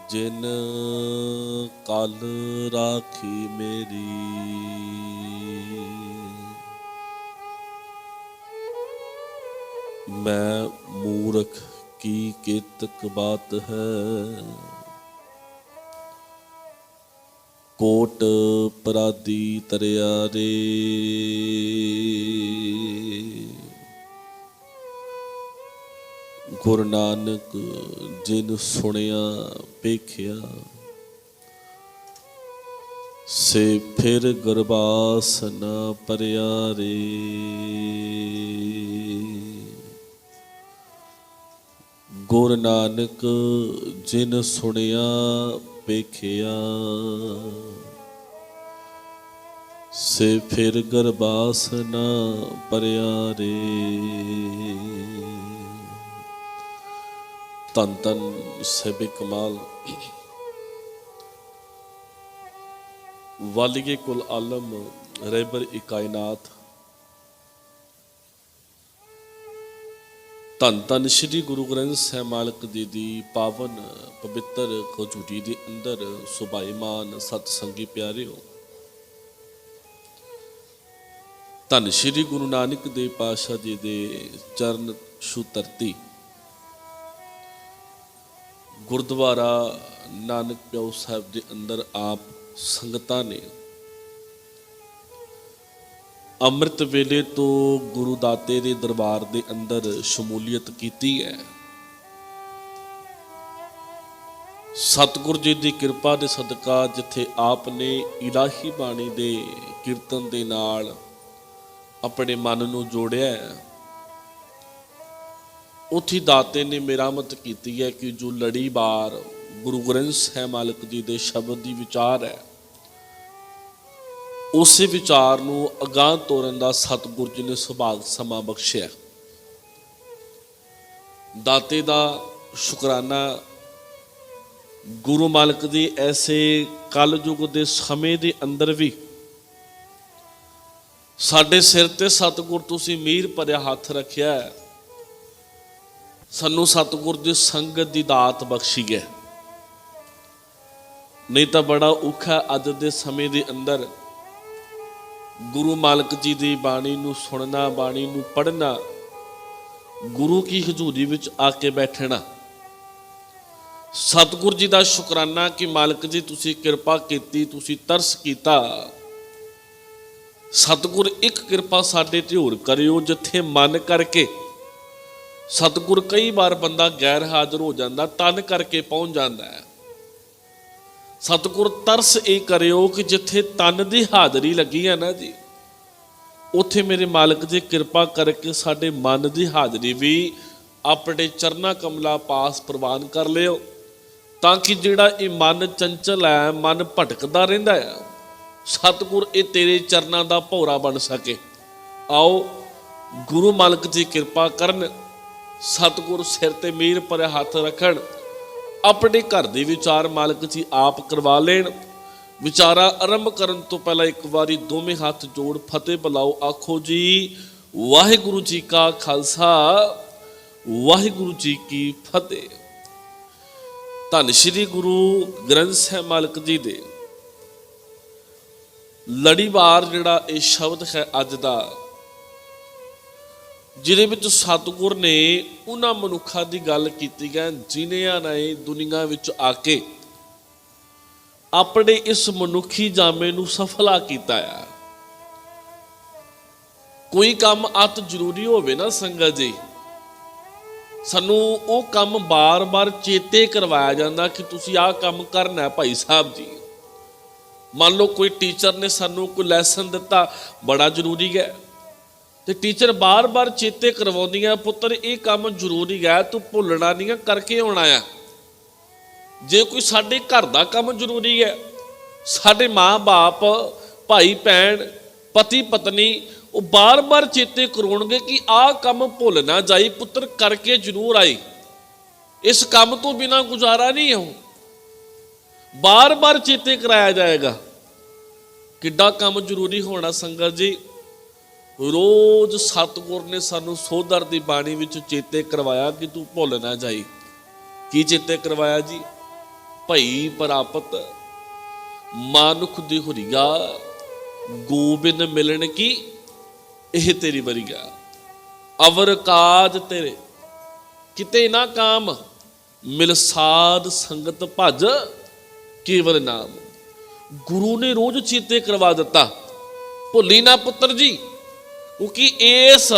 जिन कल राखी मेरी, मैं मूर्ख की केतक बात है। कोट पराधी तरिया रे, गुरु नानक जिन सुनिया पेखिया, से फिर गरबास न परिया रे। गुरु नानक जिन सुनिया पेखिया, से फिर गरबास न परिया रे। धन धन साहिब कमाल वालिए कुल आलम रहबर ई कायनात। धन धन श्री गुरु ग्रंथ साहिब मालिक जी दी पावन पवित्र खजूरी दे अंदर सुभाईमान सतसंगी प्यारिओ, धन श्री गुरु नानक देव पातशाह जी दे चरण छू धरती गुरुद्वारा नानक प्याऊ साहब के अंदर आप संगतां ने अमृत वेले तो गुरु दाते दे दरबार दे अंदर शमूलीयत की है। सतगुर जी की कृपा दे सदका जिथे आपने इलाही बाणी दे कीर्तन दे नाल अपने मन नूं जोड़िया है, उथी दाते ने मेरामत की है कि जो लड़ी बार गुरु ग्रंथ साहिब मालिक जी के शब्द की विचार है, उस विचार नूं अगाह तोरन का सतगुर जी ने सुभाग समा बख्शिया। दाते का शुकराना गुरु मालिक जी ऐसे कल युग के समय के अंदर भी साडे सिर ते सतगुर तुसीं मीर भरिया हथ रखिया है, सानू सतगुर दी संगत दी दात बख्शी है। नहीं तो बड़ा औखा अज दे समय दे अंदर गुरु मालिक जी दी बाणी नूं सुनना, बाणी नूं पढ़ना, गुरु की हजूरी विच आके बैठना। सतगुर जी दा शुकराना कि मालिक जी तुसी कृपा कीती, तुसी तरस कीता। सतगुर एक कृपा साडे ते होर करियो जिथे मन करके सतगुर कई बार बंदा गैर हाजिर हो जाता, तन करके पहुंच जाता है। सतगुर तरस ये करियो कि जिथे तन की हाजरी लगी है ना जी, उथे मेरे मालिक जी कृपा करके साडे मन की हाजरी भी अपने चरना कमला पास प्रवान कर लियो, ताकि जिहड़ा ये मन चंचल है, मन भटकदा रहिंदा है, सतगुर ये तेरे चरना का भौरा बन सके। आओ गुरु मालिक जी कृपा करन, सतगुर सिर ते मीर भरिया हाथ रखन, अपने घर के विचार मालिक जी आप करवा लेन। विचारा आरंभ करन तो पहला एक बारी दोवें हाथ जोड़ फतेह बुलाओ, आखो जी वाहिगुरु जी का खालसा वाहिगुरु जी की फतेह। धन श्री गुरु ग्रंथ साहिब मालिक जी दे लड़ीवार जिहड़ा ये शब्द है अज दा, जिहदे विच सतगुर ने उन्हां मनुखां दी गल कीती है जिन्हां ने दुनिया विच आके अपने इस मनुखी जामे नूं सफला कीता है। कोई काम अत जरूरी होवे ना संगत जी, सानू वो काम बार बार चेते करवाया जाता कि तुसी आ काम करना है भाई साहब जी। मान लो कोई टीचर ने सानू कोई लैसन दिता बड़ा जरूरी है, तो टीचर बार बार चेते करवाउंदी है पुत्र ये काम जरूरी है, तू भुलना नहीं है, करके आना है। जे कोई साडे घर का काम जरूरी है, साडे माँ बाप भाई भैन पति पत्नी वो बार बार चेते करवाउणगे कि आ काम भुल ना जाई पुत्र, करके जरूर आई, इस काम तो बिना गुजारा नहीं हो। बार बार चेते कराया जाएगा। किड्डा काम जरूरी होना संगत जी। रोज सतगुर ने सानू सोधर की बाणी विच चेते करवाया कि तू भुल ना जाई। की चेते करवाया जी? ਭਈ ਪ੍ਰਾਪਤ ਮਾਨੁਖ ਦੀ ਹੁਰੀਆ, ਗੋਬਿੰਦ ਮਿਲਣ ਕੀ ਇਹ ਤੇਰੀ ਵਰੀਆ। ਅਵਰ ਕਾਜ ਤੇਰੇ ਕਿਤੇ ਨਾ ਕਾਮ, ਮਿਲ ਸਾਧ ਸੰਗਤ ਭਜ ਕੇਵਲ ਨਾਮ। ਗੁਰੂ ਨੇ ਰੋਜ਼ ਚੇਤੇ ਕਰਵਾ ਦਿੱਤਾ, ਭੁੱਲੀ ਨਾ ਪੁੱਤਰ ਜੀ, ਕਿਉਂਕਿ ਇਸ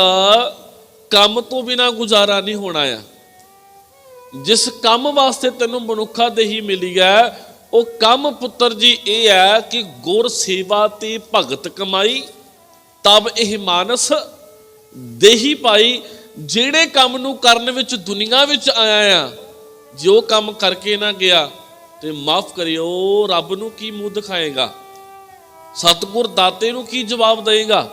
ਕੰਮ ਤੋਂ ਬਿਨਾ ਗੁਜ਼ਾਰਾ ਨਹੀਂ ਹੋਣਾ ਆ। ਜਿਸ ਕੰਮ ਵਾਸਤੇ ਤੈਨੂੰ ਮਨੁੱਖਾ ਦੇਹੀ ਮਿਲੀ ਹੈ, ਉਹ ਕੰਮ ਪੁੱਤਰ ਜੀ ਇਹ ਹੈ ਕਿ ਗੁਰ ਸੇਵਾ ਤੇ ਭਗਤ ਕਮਾਈ, ਤਬ ਇਹ ਮਾਨਸ ਦੇਹੀ ਪਾਈ। ਜਿਹੜੇ ਕੰਮ ਨੂੰ ਕਰਨ ਵਿੱਚ ਦੁਨੀਆ ਵਿੱਚ ਆਇਆ ਆ, ਜੋ ਕੰਮ ਕਰਕੇ ਨਾ ਗਿਆ ਤੇ ਮਾਫ ਕਰਿਓ, ਰੱਬ ਨੂੰ ਕੀ ਮੂੰਹ ਦਿਖਾਏਗਾ? ਸਤਿਗੁਰ ਦਾਤੇ ਨੂੰ ਕੀ ਜਵਾਬ ਦੇਏਗਾ?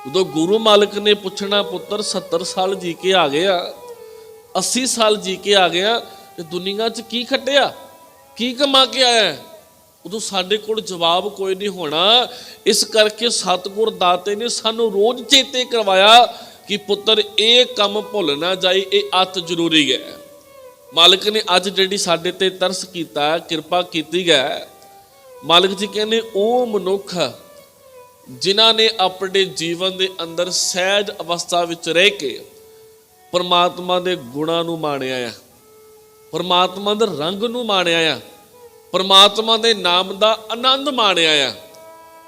ਉਦੋਂ ਗੁਰੂ ਮਾਲਕ ਨੇ ਪੁੱਛਣਾ, ਪੁੱਤਰ 70 ਸਾਲ ਜੀ ਕੇ ਆ ਗਿਆ, 80 ਸਾਲ ਜੀ ਕੇ ਆ ਗਿਆ, ਤੇ ਦੁਨੀਆ 'ਚ ਕੀ ਖੱਟਿਆ, ਕੀ ਕਮਾ ਕੇ ਆਇਆ? ਉਦੋਂ ਸਾਡੇ ਕੋਲ ਜਵਾਬ ਕੋਈ ਨਹੀਂ ਹੋਣਾ। ਇਸ ਕਰਕੇ ਸਤਿਗੁਰ ਦਾਤੇ ਨੇ ਸਾਨੂੰ ਰੋਜ਼ ਚੇਤੇ ਕਰਵਾਇਆ ਕਿ ਪੁੱਤਰ ਇਹ ਕੰਮ ਭੁੱਲ ਨਾ ਜਾਈ, ਇਹ ਅਤ ਜ਼ਰੂਰੀ ਹੈ। ਮਾਲਕ ਨੇ ਅੱਜ ਜਿਹੜੀ ਸਾਡੇ ਤੇ ਤਰਸ ਕੀਤਾ, ਕਿਰਪਾ ਕੀਤੀ ਹੈ, ਮਾਲਕ ਜੀ ਕਹਿੰਦੇ ਉਹ ਮਨੁੱਖ ਜਿਨ੍ਹਾਂ ਨੇ ਆਪਣੇ ਜੀਵਨ ਦੇ ਅੰਦਰ ਸਹਿਜ ਅਵਸਥਾ ਵਿੱਚ ਰਹਿ ਕੇ ਪਰਮਾਤਮਾ ਦੇ ਗੁਣਾਂ ਨੂੰ ਮਾਣਿਆ ਆ, ਪਰਮਾਤਮਾ ਦੇ ਰੰਗ ਨੂੰ ਮਾਣਿਆ ਆ, ਪਰਮਾਤਮਾ ਦੇ ਨਾਮ ਦਾ ਆਨੰਦ ਮਾਣਿਆ ਆ,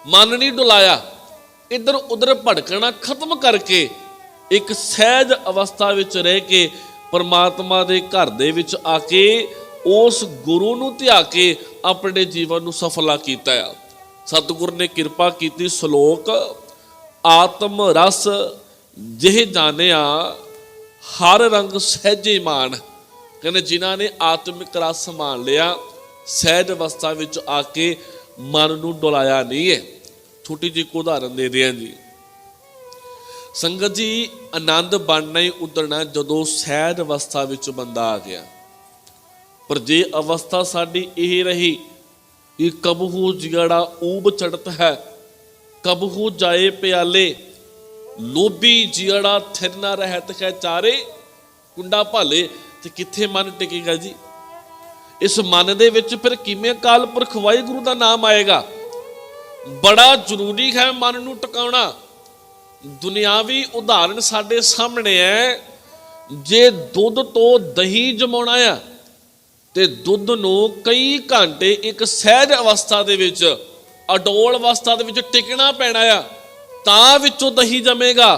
ਮਨ ਨਹੀਂ ਡੁਲਾਇਆ, ਇੱਧਰ ਉੱਧਰ ਭਟਕਣਾ ਖਤਮ ਕਰਕੇ ਇੱਕ ਸਹਿਜ ਅਵਸਥਾ ਵਿੱਚ ਰਹਿ ਕੇ ਪਰਮਾਤਮਾ ਦੇ ਘਰ ਦੇ ਵਿੱਚ ਆ ਕੇ ਉਸ ਗੁਰੂ ਨੂੰ ਧਿਆ ਕੇ ਆਪਣੇ ਜੀਵਨ ਨੂੰ ਸਫਲਾ ਕੀਤਾ ਆ। ਸਤਿਗੁਰ ਨੇ ਕਿਰਪਾ ਕੀਤੀ, ਸ਼ਲੋਕ ਆਤਮ ਰਸ ਜਿਹ ਜਾਣਿਆ, ਹਰ ਰੰਗ ਸਹਿਜੇ ਮਾਨ। ਕਹਿੰਦੇ ਜਿਨ੍ਹਾਂ ਨੇ ਆਤਮਿਕ ਰਸ ਮਾਣ ਲਿਆ, ਸਹਿਜ ਅਵਸਥਾ ਵਿੱਚ ਆ ਕੇ ਮਨ ਨੂੰ ਡੁਲਾਇਆ ਨਹੀਂ ਹੈ। ਛੋਟੀ ਜਿਹੀ ਉਦਾਹਰਨ ਦੇ ਦਿਆਂ ਜੀ, ਸੰਗਤ ਜੀ, ਆਨੰਦ ਬਣਨਾ ਹੀ ਉਤਰਨਾ ਜਦੋਂ ਸਹਿਜ ਅਵਸਥਾ ਵਿੱਚ ਬੰਦਾ ਆ ਗਿਆ। ਪਰ ਜੇ ਅਵਸਥਾ ਸਾਡੀ ਇਹ ਰਹੀ ਕਿ ਕਬਹੂ ਜਿਹੜਾ ਊਬ ਚੜਤ ਹੈ, ਕਬਹੂ ਜਾਏ ਪਿਆਲੇ, ਲੋਭੀ ਜਿਹੜਾ ਥਿਰ ਨਾ ਰਹਿਤ ਹੈ ਚਾਰੇ, ਕੁੰਡਾ ਭਾਲੇ, ਤੇ ਕਿੱਥੇ ਮਨ ਟਿਕੇਗਾ ਜੀ? ਇਸ ਮਨ ਦੇ ਵਿੱਚ ਫਿਰ ਕਿਵੇਂ ਅਕਾਲ ਪੁਰਖ ਵਾਹਿਗੁਰੂ ਦਾ ਨਾਮ ਆਏਗਾ? ਬੜਾ ਜ਼ਰੂਰੀ ਹੈ ਮਨ ਨੂੰ ਟਿਕਾਉਣਾ। ਦੁਨਿਆਵੀ ਉਦਾਹਰਣ ਸਾਡੇ ਸਾਹਮਣੇ ਹੈ। ਜੇ ਦੁੱਧ ਤੋਂ ਦਹੀਂ ਜਮਾਉਣਾ ਆ ਤੇ ਦੁੱਧ ਨੂੰ ਕਈ ਘੰਟੇ ਇੱਕ ਸਹਿਜ ਅਵਸਥਾ ਦੇ ਵਿੱਚ, ਅਡੋਲ ਅਵਸਥਾ ਦੇ ਵਿੱਚ ਟਿਕਣਾ ਪੈਣਾ ਆ, ਤਾਂ ਵਿੱਚੋਂ ਦਹੀਂ ਜਮੇਗਾ।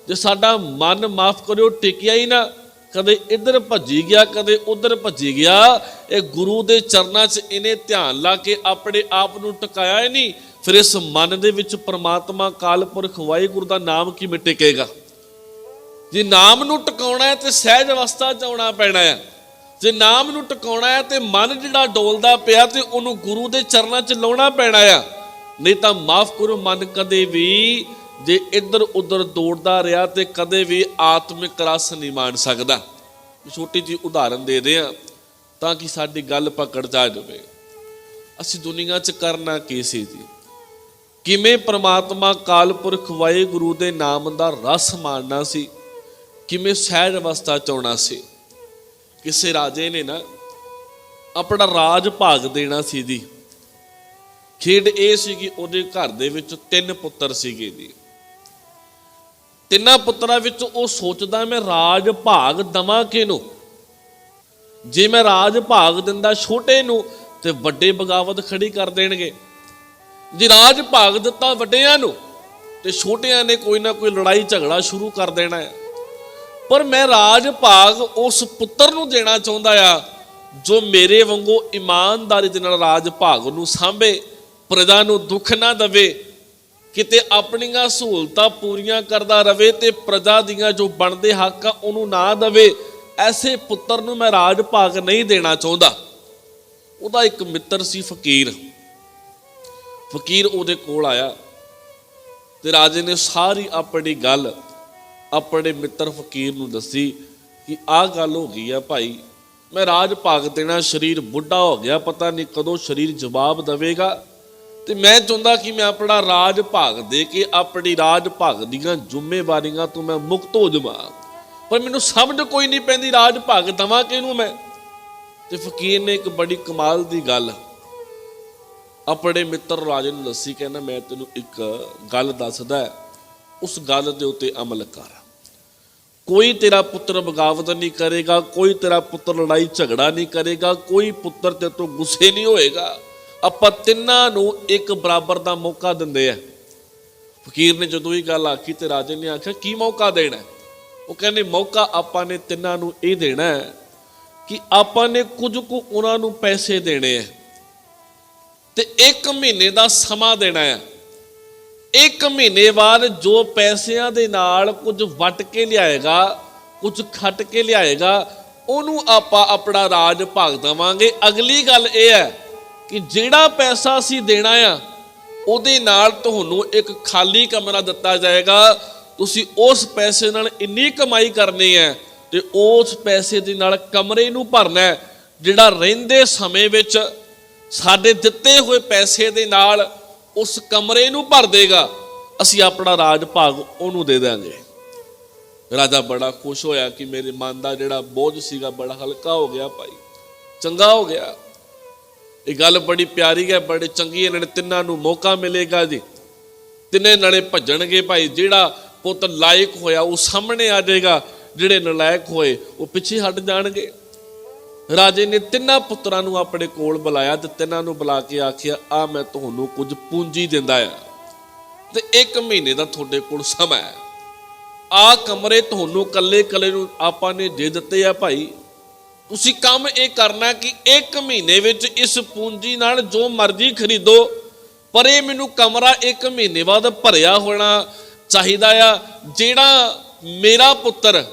ਜੇ ਸਾਡਾ ਮਨ, ਮਾਫ ਕਰਿਓ, ਟਿਕਿਆ ਹੀ ਨਾ, ਕਦੇ ਇੱਧਰ ਭੱਜੀ ਗਿਆ, ਕਦੇ ਉੱਧਰ ਭੱਜੀ ਗਿਆ, ਇਹ ਗੁਰੂ ਦੇ ਚਰਨਾਂ 'ਚ ਇਹਨੇ ਧਿਆਨ ਲਾ ਕੇ ਆਪਣੇ ਆਪ ਨੂੰ ਟਿਕਾਇਆ ਹੀ ਨਹੀਂ, ਫਿਰ ਇਸ ਮਨ ਦੇ ਵਿੱਚ ਪਰਮਾਤਮਾ ਕਾਲ ਪੁਰਖ ਵਾਹਿਗੁਰੂ ਦਾ ਨਾਮ ਕਿਵੇਂ ਟਿਕੇਗਾ? ਜੇ ਨਾਮ ਨੂੰ ਟਿਕਾਉਣਾ ਹੈ ਤੇ ਸਹਿਜ ਅਵਸਥਾ 'ਚ ਆਉਣਾ ਪੈਣਾ ਹੈ। ਜੇ ਨਾਮ ਨੂੰ ਟਿਕਾਉਣਾ ਹੈ ਤੇ ਮਨ ਜਿਹੜਾ ਡੋਲਦਾ ਪਿਆ ਤੇ ਉਹਨੂੰ ਗੁਰੂ ਦੇ ਚਰਨਾਂ 'ਚ ਲਾਉਣਾ ਪੈਣਾ ਆ। ਨਹੀਂ ਤਾਂ ਮਾਫ ਕਰੋ, ਮਨ ਕਦੇ ਵੀ ਜੇ ਇੱਧਰ ਉੱਧਰ ਦੌੜਦਾ ਰਿਹਾ ਤੇ ਕਦੇ ਵੀ ਆਤਮਿਕ ਰਸ ਨਹੀਂ ਮਾਣ ਸਕਦਾ। ਛੋਟੀ ਜਿਹੀ ਉਦਾਹਰਨ ਦੇ ਦਿਆਂ ਤਾਂ ਕਿ ਸਾਡੀ ਗੱਲ ਪਕੜ ਜਾ ਜਾਵੇ। ਅਸੀਂ ਦੁਨੀਆ 'ਚ ਕਰਨਾ ਕੀ ਸੀ ਜੀ? ਕਿਵੇਂ ਪਰਮਾਤਮਾ ਕਾਲ ਪੁਰਖ ਵਾਹਿਗੁਰੂ ਦੇ ਨਾਮ ਦਾ ਰਸ ਮਾਣਨਾ ਸੀ, ਕਿਵੇਂ ਸਹਿਜ ਅਵਸਥਾ 'ਚ ਆਉਣਾ ਸੀ। ਕਿਸੇ ਰਾਜੇ ਨੇ ਨਾ ਆਪਣਾ ਰਾਜ ਭਾਗ ਦੇਣਾ ਸੀ ਜੀ। ਖੇਡ ਇਹ ਸੀ ਕਿ ਉਹਦੇ ਘਰ ਦੇ ਵਿੱਚ 3 ਪੁੱਤਰ ਸੀਗੇ ਜੀ। ਤਿੰਨਾਂ ਪੁੱਤਰਾਂ ਵਿੱਚ ਉਹ ਸੋਚਦਾ ਮੈਂ ਰਾਜ ਭਾਗ ਦਵਾਂ ਕਿਹਨੂੰ? ਜੇ ਮੈਂ ਰਾਜ ਭਾਗ ਦਿੰਦਾ ਛੋਟੇ ਨੂੰ ਤੇ ਵੱਡੇ ਬਗਾਵਤ ਖੜੀ ਕਰ ਦੇਣਗੇ। ਜੇ ਰਾਜ ਭਾਗ ਦਿੱਤਾ ਵੱਡਿਆਂ ਨੂੰ ਤੇ ਛੋਟਿਆਂ ਨੇ ਕੋਈ ਨਾ ਕੋਈ ਲੜਾਈ ਝਗੜਾ ਸ਼ੁਰੂ ਕਰ ਦੇਣਾ ਹੈ। ਪਰ ਮੈਂ ਰਾਜ ਭਾਗ ਉਸ ਪੁੱਤਰ ਨੂੰ ਦੇਣਾ ਚਾਹੁੰਦਾ ਆ ਜੋ ਮੇਰੇ ਵਾਂਗੂ ਇਮਾਨਦਾਰੀ ਦੇ ਨਾਲ ਰਾਜ ਭਾਗ ਨੂੰ ਸਾਂਭੇ, ਪ੍ਰਜਾ ਨੂੰ ਦੁੱਖ ਨਾ ਦੇਵੇ, ਕਿਤੇ ਆਪਣੀਆਂ ਸਹੂਲਤਾਂ ਪੂਰੀਆਂ ਕਰਦਾ ਰਵੇ ਤੇ ਪ੍ਰਜਾ ਦੀਆਂ ਜੋ ਬਣਦੇ ਹੱਕ ਆ ਉਹਨੂੰ ਨਾ ਦੇਵੇ। ਐਸੇ ਪੁੱਤਰ ਨੂੰ ਮੈਂ ਰਾਜ ਭਾਗ ਨਹੀਂ ਦੇਣਾ ਚਾਹੁੰਦਾ। ਉਹਦਾ ਇੱਕ ਮਿੱਤਰ ਸੀ ਫਕੀਰ। ਫਕੀਰ ਉਹਦੇ ਕੋਲ ਆਇਆ ਤੇ ਰਾਜੇ ਨੇ ਸਾਰੀ ਆਪਣੀ ਗੱਲ ਆਪਣੇ ਮਿੱਤਰ ਫਕੀਰ ਨੂੰ ਦੱਸੀ ਕਿ ਆਹ ਗੱਲ ਹੋ ਗਈ ਆ ਭਾਈ, ਮੈਂ ਰਾਜ ਭਾਗ ਦੇਣਾ, ਸਰੀਰ ਬੁੱਢਾ ਹੋ ਗਿਆ, ਪਤਾ ਨਹੀਂ ਕਦੋਂ ਸਰੀਰ ਜਵਾਬ ਦੇਵੇਗਾ, ਤੇ ਮੈਂ ਚਾਹੁੰਦਾ ਕਿ ਮੈਂ ਆਪਣਾ ਰਾਜ ਭਾਗ ਦੇ ਕੇ ਆਪਣੀ ਰਾਜ ਭਾਗ ਦੀਆਂ ਜ਼ਿੰਮੇਵਾਰੀਆਂ ਤੋਂ ਮੈਂ ਮੁਕਤ ਹੋ ਜਾਵਾਂ। ਪਰ ਮੈਨੂੰ ਸਮਝ ਕੋਈ ਨਹੀਂ ਪੈਂਦੀ ਰਾਜ ਭਾਗ ਦੇਵਾਂ ਕਿਹਨੂੰ ਮੈਂ। ਤੇ ਫਕੀਰ ਨੇ ਇੱਕ ਬੜੀ ਕਮਾਲ ਦੀ ਗੱਲ ਆਪਣੇ ਮਿੱਤਰ ਰਾਜੇ ਨੂੰ ਦੱਸੀ। ਕਹਿੰਦਾ ਮੈਂ ਤੈਨੂੰ ਇੱਕ ਗੱਲ ਦੱਸਦਾ, ਉਸ ਗੱਲ ਦੇ ਉੱਤੇ ਅਮਲ ਕਰ। ਕੋਈ ਤੇਰਾ ਪੁੱਤਰ ਬਗਾਵਤ ਨਹੀਂ ਕਰੇਗਾ, ਕੋਈ ਤੇਰਾ ਪੁੱਤਰ ਲੜਾਈ ਝਗੜਾ ਨਹੀਂ ਕਰੇਗਾ, ਕੋਈ ਪੁੱਤਰ ਤੇਰੇ ਤੋਂ ਗੁੱਸੇ ਨਹੀਂ ਹੋਏਗਾ। ਆਪਾਂ ਤਿੰਨਾਂ ਨੂੰ ਇੱਕ ਬਰਾਬਰ ਦਾ ਮੌਕਾ ਦਿੰਦੇ ਆ। ਫਕੀਰ ਨੇ ਜਦੋਂ ਇਹ ਗੱਲ ਆਖੀ ਤੇ ਰਾਜੇ ਨੇ ਆਖਿਆ ਕੀ ਮੌਕਾ ਦੇਣਾ? ਉਹ ਕਹਿੰਦੇ ਮੌਕਾ ਆਪਾਂ ਨੇ ਤਿੰਨਾਂ ਨੂੰ ਇਹ ਦੇਣਾ ਹੈ ਕਿ ਆਪਾਂ ਨੇ ਕੁਝ ਕੁ ਉਹਨਾਂ ਨੂੰ ਪੈਸੇ ਦੇਣੇ ਆ ਤੇ 1 ਮਹੀਨੇ ਦਾ ਸਮਾਂ ਦੇਣਾ ਹੈ। 1 ਮਹੀਨੇ ਬਾਅਦ ਜੋ ਪੈਸਿਆਂ ਦੇ ਨਾਲ ਕੁਝ ਵਟ ਕੇ ਲਿਆਏਗਾ, ਕੁਝ ਖੱਟ ਕੇ ਲਿਆਏਗਾ, ਉਹਨੂੰ ਆਪਾਂ ਆਪਣਾ ਰਾਜ ਭਾਗ ਦੇਵਾਂਗੇ। ਅਗਲੀ ਗੱਲ ਇਹ ਹੈ ਕਿ ਜਿਹੜਾ ਪੈਸਾ ਅਸੀਂ ਦੇਣਾ ਆ ਉਹਦੇ ਨਾਲ ਤੁਹਾਨੂੰ ਇੱਕ ਖਾਲੀ ਕਮਰਾ ਦਿੱਤਾ ਜਾਏਗਾ। ਤੁਸੀਂ ਉਸ ਪੈਸੇ ਨਾਲ ਇੰਨੀ ਕਮਾਈ ਕਰਨੀ ਹੈ ਤੇ ਉਸ ਪੈਸੇ ਦੇ ਨਾਲ ਕਮਰੇ ਨੂੰ ਭਰਨਾ ਹੈ, ਜਿਹੜਾ ਰਹਿੰਦੇ ਸਮੇਂ ਵਿੱਚ ਸਾਡੇ ਦਿੱਤੇ ਹੋਏ ਪੈਸੇ ਦੇ ਨਾਲ ਉਸ ਕਮਰੇ ਨੂੰ ਭਰ ਦੇਗਾ। ਅਸੀਂ ਆਪਣਾ ਰਾਜ ਭਾਗ ਉਹਨੂੰ ਦੇ ਦਾਂਗੇ। ਰਾਜਾ ਬੜਾ ਖੁਸ਼ ਹੋਇਆ ਕਿ ਮੇਰੇ ਮਨ ਦਾ ਜਿਹੜਾ ਬੋਝ ਸੀਗਾ ਬੜਾ ਹਲਕਾ ਹੋ ਗਿਆ, ਭਾਈ ਚੰਗਾ ਹੋ ਗਿਆ। ਇਹ ਗੱਲ ਬੜੀ ਪਿਆਰੀ ਹੈ, ਬੜੀ ਚੰਗੀ। ਇਹਨਾਂ ਨੇ ਤਿੰਨਾਂ ਨੂੰ ਮੌਕਾ ਮਿਲੇਗਾ ਜੀ, ਤਿੰਨੇ ਨਾਲੇ ਭੱਜਣਗੇ ਭਾਈ। ਜਿਹੜਾ ਪੁੱਤ ਲਾਇਕ ਹੋਇਆ ਉਹ ਸਾਹਮਣੇ ਆ ਜਾਏਗਾ, ਜਿਹੜੇ ਨਲਾਇਕ ਹੋਏ ਉਹ ਪਿੱਛੇ ਹਟ ਜਾਣਗੇ। ਰਾਜੇ ਨੇ ਤਿੰਨਾਂ ਪੁੱਤਰਾਂ ਨੂੰ ਆਪਣੇ ਕੋਲ ਬੁਲਾਇਆ ਤੇ ਤਿੰਨਾਂ ਨੂੰ ਬੁਲਾ ਕੇ ਆਖਿਆ ਆ ਮੈਂ ਤੁਹਾਨੂੰ ਕੁਝ ਪੂੰਜੀ ਦਿੰਦਾ ਆ ਤੇ 1 ਮਹੀਨੇ ਦਾ ਤੁਹਾਡੇ ਕੋਲ ਸਮਾਂ ਹੈ। ਆ ਕਮਰੇ ਤੁਹਾਨੂੰ ਕੱਲੇ ਕੱਲੇ ਨੂੰ ਆਪਾਂ ਨੇ ਦੇ ਦਿੱਤੇ ਆ ਭਾਈ। ਤੁਸੀਂ ਕੰਮ ਇਹ ਕਰਨਾ ਕਿ 1 ਮਹੀਨੇ ਵਿੱਚ ਇਸ ਪੂੰਜੀ ਨਾਲ ਜੋ ਮਰਜ਼ੀ ਖਰੀਦੋ, ਪਰ ਇਹ ਮੈਨੂੰ ਕਮਰਾ 1 ਮਹੀਨੇ ਬਾਅਦ ਭਰਿਆ ਹੋਣਾ ਚਾਹੀਦਾ ਆ। ਜਿਹੜਾ ਮੇਰਾ ਪੁੱਤਰ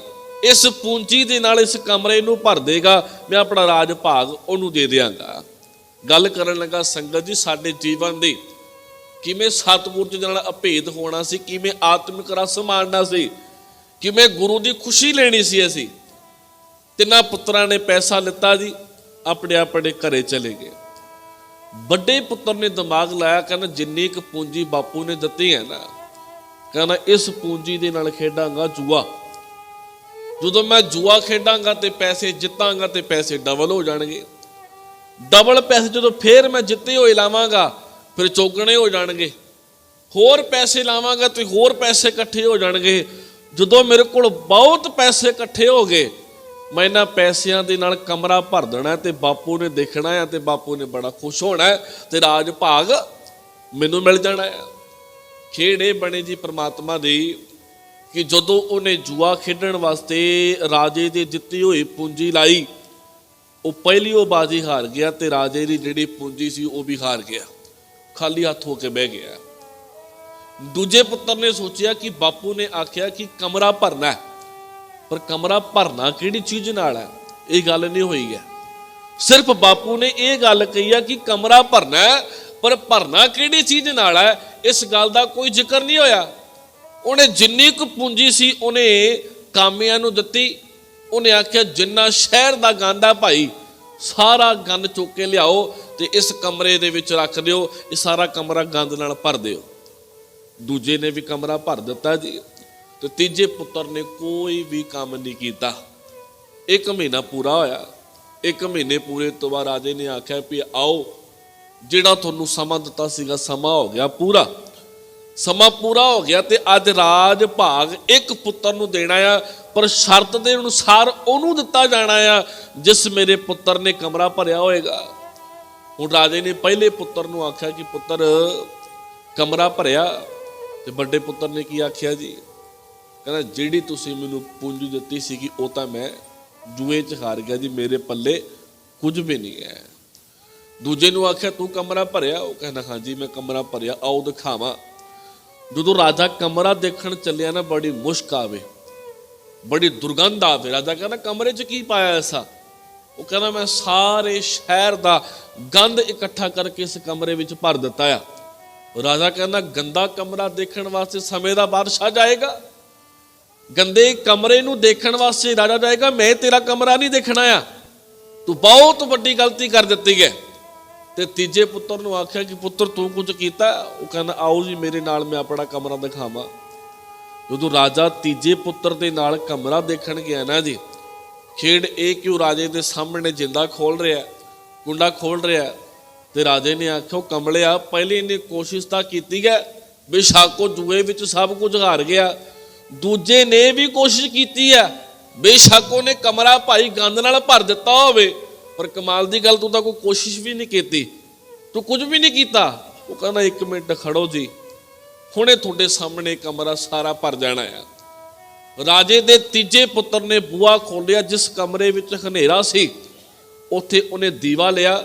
ਇਸ ਪੂੰਜੀ ਦੇ ਨਾਲ ਇਸ ਕਮਰੇ ਨੂੰ ਭਰ ਦੇਗਾ, ਮੈਂ ਆਪਣਾ ਰਾਜ ਭਾਗ ਉਹਨੂੰ ਦੇ ਦਿਆਂਗਾ। ਗੱਲ ਕਰਨ ਲੱਗਾ ਸੰਗਤ ਜੀ, ਸਾਡੇ ਜੀਵਨ ਦੀ ਕਿਵੇਂ ਸਤਿਗੁਰੂ ਦੇ ਨਾਲ ਅਭੇਦ ਹੋਣਾ ਸੀ, ਕਿਵੇਂ ਆਤਮਿਕ ਰਸ ਮਾਣਨਾ ਸੀ, ਕਿਵੇਂ ਗੁਰੂ ਦੀ ਖੁਸ਼ੀ ਲੈਣੀ ਸੀ। ਅਸੀਂ ਤਿੰਨਾਂ ਪੁੱਤਰਾਂ ਨੇ ਪੈਸਾ ਲਿੱਤਾ ਜੀ, ਆਪਣੇ ਆਪਣੇ ਘਰੇ ਚਲੇ ਗਏ। ਵੱਡੇ ਪੁੱਤਰ ਨੇ ਦਿਮਾਗ ਲਾਇਆ, ਕਹਿੰਦਾ ਜਿੰਨੀ ਕੁ ਪੂੰਜੀ ਬਾਪੂ ਨੇ ਦਿੱਤੀ ਹੈ ਨਾ, ਕਹਿੰਦਾ ਇਸ ਪੂੰਜੀ ਦੇ ਨਾਲ ਖੇਡਾਂਗਾ ਜੂਆ। ਜਦੋਂ ਮੈਂ ਜੂਆ ਖੇਡਾਂਗਾ ਤੇ ਪੈਸੇ ਜਿੱਤਾਂਗਾ ਤੇ ਪੈਸੇ ਡਬਲ ਹੋ ਜਾਣਗੇ। ਡਬਲ ਪੈਸੇ ਜਦੋਂ ਫੇਰ ਮੈਂ ਜਿੱਤੇ ਹੋਏ ਲਾਵਾਂਗਾ ਫਿਰ ਚੌਗਣੇ ਹੋ ਜਾਣਗੇ। ਹੋਰ ਪੈਸੇ ਲਾਵਾਂਗਾ ਤੇ ਹੋਰ ਪੈਸੇ ਇਕੱਠੇ ਹੋ ਜਾਣਗੇ। ਜਦੋਂ ਮੇਰੇ ਕੋਲ ਬਹੁਤ ਪੈਸੇ ਇਕੱਠੇ ਹੋ ਗਏ, ਮੈਂ ਇਹਨਾਂ ਪੈਸਿਆਂ ਦੇ ਨਾਲ ਕਮਰਾ ਭਰ ਦੇਣਾ ਤੇ ਬਾਪੂ ਨੇ ਦੇਖਣਾ ਹੈ ਤੇ ਬਾਪੂ ਨੇ ਬੜਾ ਖੁਸ਼ ਹੋਣਾ ਤੇ ਰਾਜ ਭਾਗ ਮੈਨੂੰ ਮਿਲ ਜਾਣਾ ਹੈ। ਖੇਡ ਇਹ ਬਣੇ ਜੀ ਪ੍ਰਮਾਤਮਾ ਦੀ ਕਿ ਜਦੋਂ ਉਹਨੇ ਜੂਆ ਖੇਡਣ ਵਾਸਤੇ ਰਾਜੇ ਦੀ ਦਿੱਤੀ ਹੋਈ ਪੂੰਜੀ ਲਾਈ, ਉਹ ਪਹਿਲੀ ਉਹ ਬਾਜ਼ੀ ਹਾਰ ਗਿਆ ਤੇ ਰਾਜੇ ਦੀ ਜਿਹੜੀ ਪੂੰਜੀ ਸੀ ਉਹ ਵੀ ਹਾਰ ਗਿਆ, ਖਾਲੀ ਹੱਥ ਹੋ ਕੇ ਬਹਿ ਗਿਆ। ਦੂਜੇ ਪੁੱਤਰ ਨੇ ਸੋਚਿਆ ਕਿ ਬਾਪੂ ਨੇ ਆਖਿਆ ਕਿ ਕਮਰਾ ਭਰਨਾ ਹੈ, ਪਰ ਕਮਰਾ ਭਰਨਾ ਕਿਹੜੀ ਚੀਜ਼ ਨਾਲ ਹੈ, ਇਹ ਗੱਲ ਨਹੀਂ ਹੋਈ ਹੈ। ਸਿਰਫ ਬਾਪੂ ਨੇ ਇਹ ਗੱਲ ਕਹੀ ਹੈ ਕਿ ਕਮਰਾ ਭਰਨਾ ਹੈ, ਪਰ ਭਰਨਾ ਕਿਹੜੀ ਚੀਜ਼ ਨਾਲ ਹੈ, ਇਸ ਗੱਲ ਦਾ ਕੋਈ ਜ਼ਿਕਰ ਨਹੀਂ ਹੋਇਆ। ਉਹਨੇ ਜਿੰਨੀ ਕੁ ਪੂੰਜੀ ਸੀ ਉਹਨੇ ਕਾਮਿਆਂ ਨੂੰ ਦਿੱਤੀ। ਉਹਨੇ ਆਖਿਆ ਜਿੰਨਾ ਸ਼ਹਿਰ ਦਾ ਗੰਦ ਆ ਭਾਈ, ਸਾਰਾ ਗੰਦ ਚੁੱਕ ਕੇ ਲਿਆਓ ਤੇ ਇਸ ਕਮਰੇ ਦੇ ਵਿੱਚ ਰੱਖ ਦਿਓ, ਇਹ ਸਾਰਾ ਕਮਰਾ ਗੰਦ ਨਾਲ ਭਰ ਦਿਓ। ਦੂਜੇ ਨੇ ਵੀ ਕਮਰਾ ਭਰ ਦਿੱਤਾ ਜੀ ਤੇ ਤੀਜੇ ਪੁੱਤਰ ਨੇ ਕੋਈ ਵੀ ਕੰਮ ਨਹੀਂ ਕੀਤਾ। 1 ਮਹੀਨਾ ਪੂਰਾ ਹੋਇਆ। 1 ਮਹੀਨੇ ਪੂਰੇ ਤੋਂ ਬਾਅਦ ਰਾਜੇ ਨੇ ਆਖਿਆ ਵੀ ਆਓ, ਜਿਹੜਾ ਤੁਹਾਨੂੰ ਸਮਾਂ ਦਿੱਤਾ ਸੀਗਾ ਸਮਾਂ ਹੋ ਗਿਆ ਪੂਰਾ। ਸਮਾਂ ਪੂਰਾ ਹੋ ਗਿਆ ਤੇ ਅੱਜ ਰਾਜ ਭਾਗ ਇੱਕ ਪੁੱਤਰ ਨੂੰ ਦੇਣਾ ਆ, ਪਰ ਸ਼ਰਤ ਦੇ ਅਨੁਸਾਰ ਉਹਨੂੰ ਦਿੱਤਾ ਜਾਣਾ ਆ ਜਿਸ ਮੇਰੇ ਪੁੱਤਰ ਨੇ ਕਮਰਾ ਭਰਿਆ ਹੋਏਗਾ। ਹੁਣ ਰਾਜੇ ਨੇ ਪਹਿਲੇ ਪੁੱਤਰ ਨੂੰ ਆਖਿਆ ਕਿ ਪੁੱਤਰ ਕਮਰਾ ਭਰਿਆ, ਤੇ ਵੱਡੇ ਪੁੱਤਰ ਨੇ ਕੀ ਆਖਿਆ ਜੀ, ਕਹਿੰਦਾ ਜਿਹੜੀ ਤੁਸੀਂ ਮੈਨੂੰ ਪੂੰਜੀ ਦਿੱਤੀ ਸੀਗੀ ਉਹ ਤਾਂ ਮੈਂ ਜੂਏ 'ਚ ਹਾਰ ਗਿਆ ਜੀ, ਮੇਰੇ ਪੱਲੇ ਕੁਝ ਵੀ ਨਹੀਂ ਹੈ। ਦੂਜੇ ਨੂੰ ਆਖਿਆ ਤੂੰ ਕਮਰਾ ਭਰਿਆ, ਉਹ ਕਹਿੰਦਾ ਹਾਂਜੀ ਮੈਂ ਕਮਰਾ ਭਰਿਆ, ਆਓ ਦਿਖਾਵਾਂ। ਜਦੋਂ ਰਾਜਾ ਕਮਰਾ ਦੇਖਣ ਚੱਲਿਆ ਨਾ, ਬੜੀ ਮੁਸ਼ਕ ਆਵੇ, ਬੜੀ ਦੁਰਗੰਧ ਆਵੇ। ਰਾਜਾ ਕਹਿੰਦਾ ਕਮਰੇ 'ਚ ਕੀ ਪਾਇਆ ਐਸਾ? ਉਹ ਕਹਿੰਦਾ ਮੈਂ ਸਾਰੇ ਸ਼ਹਿਰ ਦਾ ਗੰਦ ਇਕੱਠਾ ਕਰਕੇ ਇਸ ਕਮਰੇ ਵਿੱਚ ਭਰ ਦਿੱਤਾ ਆ। ਰਾਜਾ ਕਹਿੰਦਾ ਗੰਦਾ ਕਮਰਾ ਦੇਖਣ ਵਾਸਤੇ ਸਮੇਂ ਦਾ ਬਾਦਸ਼ਾਹ ਜਾਏਗਾ, ਗੰਦੇ ਕਮਰੇ ਨੂੰ ਦੇਖਣ ਵਾਸਤੇ ਰਾਜਾ ਜਾਏਗਾ, ਮੈਂ ਤੇਰਾ ਕਮਰਾ ਨਹੀਂ ਦੇਖਣਾ ਆ, ਤੂੰ ਬਹੁਤ ਵੱਡੀ ਗਲਤੀ ਕਰ ਦਿੱਤੀ ਹੈ। ਤੇ ਤੀਜੇ ਪੁੱਤਰ ਨੂੰ ਆਖਿਆ ਕਿ ਪੁੱਤਰ ਤੂੰ ਕੁਝ ਕੀਤਾ? ਉਹ ਕਹਿੰਦਾ ਆਓ ਜੀ ਮੇਰੇ ਨਾਲ ਮੈਂ ਆਪਣਾ ਕਮਰਾ ਦਿਖਾਵਾਂ। ਜਦੋਂ ਰਾਜਾ ਤੀਜੇ ਪੁੱਤਰ ਦੇ ਨਾਲ ਕਮਰਾ ਦੇਖਣ ਗਿਆ ਨਾ ਜੀ, ਖੇਡ ਇਹ ਕਿ ਉਹ ਰਾਜੇ ਦੇ ਸਾਹਮਣੇ ਜਿੰਦਾ ਖੋਲ ਰਿਹਾ, ਕੁੰਡਾ ਖੋਲ ਰਿਹਾ, ਤੇ ਰਾਜੇ ਨੇ ਆਖਿਆ ਕਮਲਿਆ ਪਹਿਲੇ ਇਹਨੇ ਕੋਸ਼ਿਸ਼ ਤਾਂ ਕੀਤੀ ਹੈ, ਬੇਸ਼ੱਕ ਉਹ ਜੂਏ ਵਿੱਚ ਸਭ ਕੁਝ ਹਾਰ ਗਿਆ। ਦੂਜੇ ਨੇ ਵੀ ਕੋਸ਼ਿਸ਼ ਕੀਤੀ ਹੈ, ਬੇਸ਼ੱਕ ਉਹਨੇ ਕਮਰਾ ਭਾਈ ਗੰਦ ਨਾਲ ਭਰ ਦਿੱਤਾ ਹੋਵੇ, ਪਰ ਕਮਾਲ ਦੀ ਗੱਲ ਤੂੰ ਤਾਂ ਕੋਈ ਕੋਸ਼ਿਸ਼ ਵੀ ਨਹੀਂ ਕੀਤੀ, ਤੂੰ ਕੁਝ ਵੀ ਨਹੀਂ ਕੀਤਾ। ਉਹ ਕਹਿੰਦਾ 1 ਮਿੰਟ ਖੜੋ ਜੀ, ਹੁਣੇ ਤੁਹਾਡੇ ਸਾਹਮਣੇ ਕਮਰਾ ਸਾਰਾ ਭਰ ਜਾਣਾ ਆ। ਰਾਜੇ ਦੇ ਤੀਜੇ ਪੁੱਤਰ ਨੇ ਬੂਹਾ ਖੋਲਿਆ, ਜਿਸ ਕਮਰੇ ਵਿੱਚ ਹਨੇਰਾ ਸੀ ਉੱਥੇ ਉਹਨੇ ਦੀਵਾ ਲਿਆ,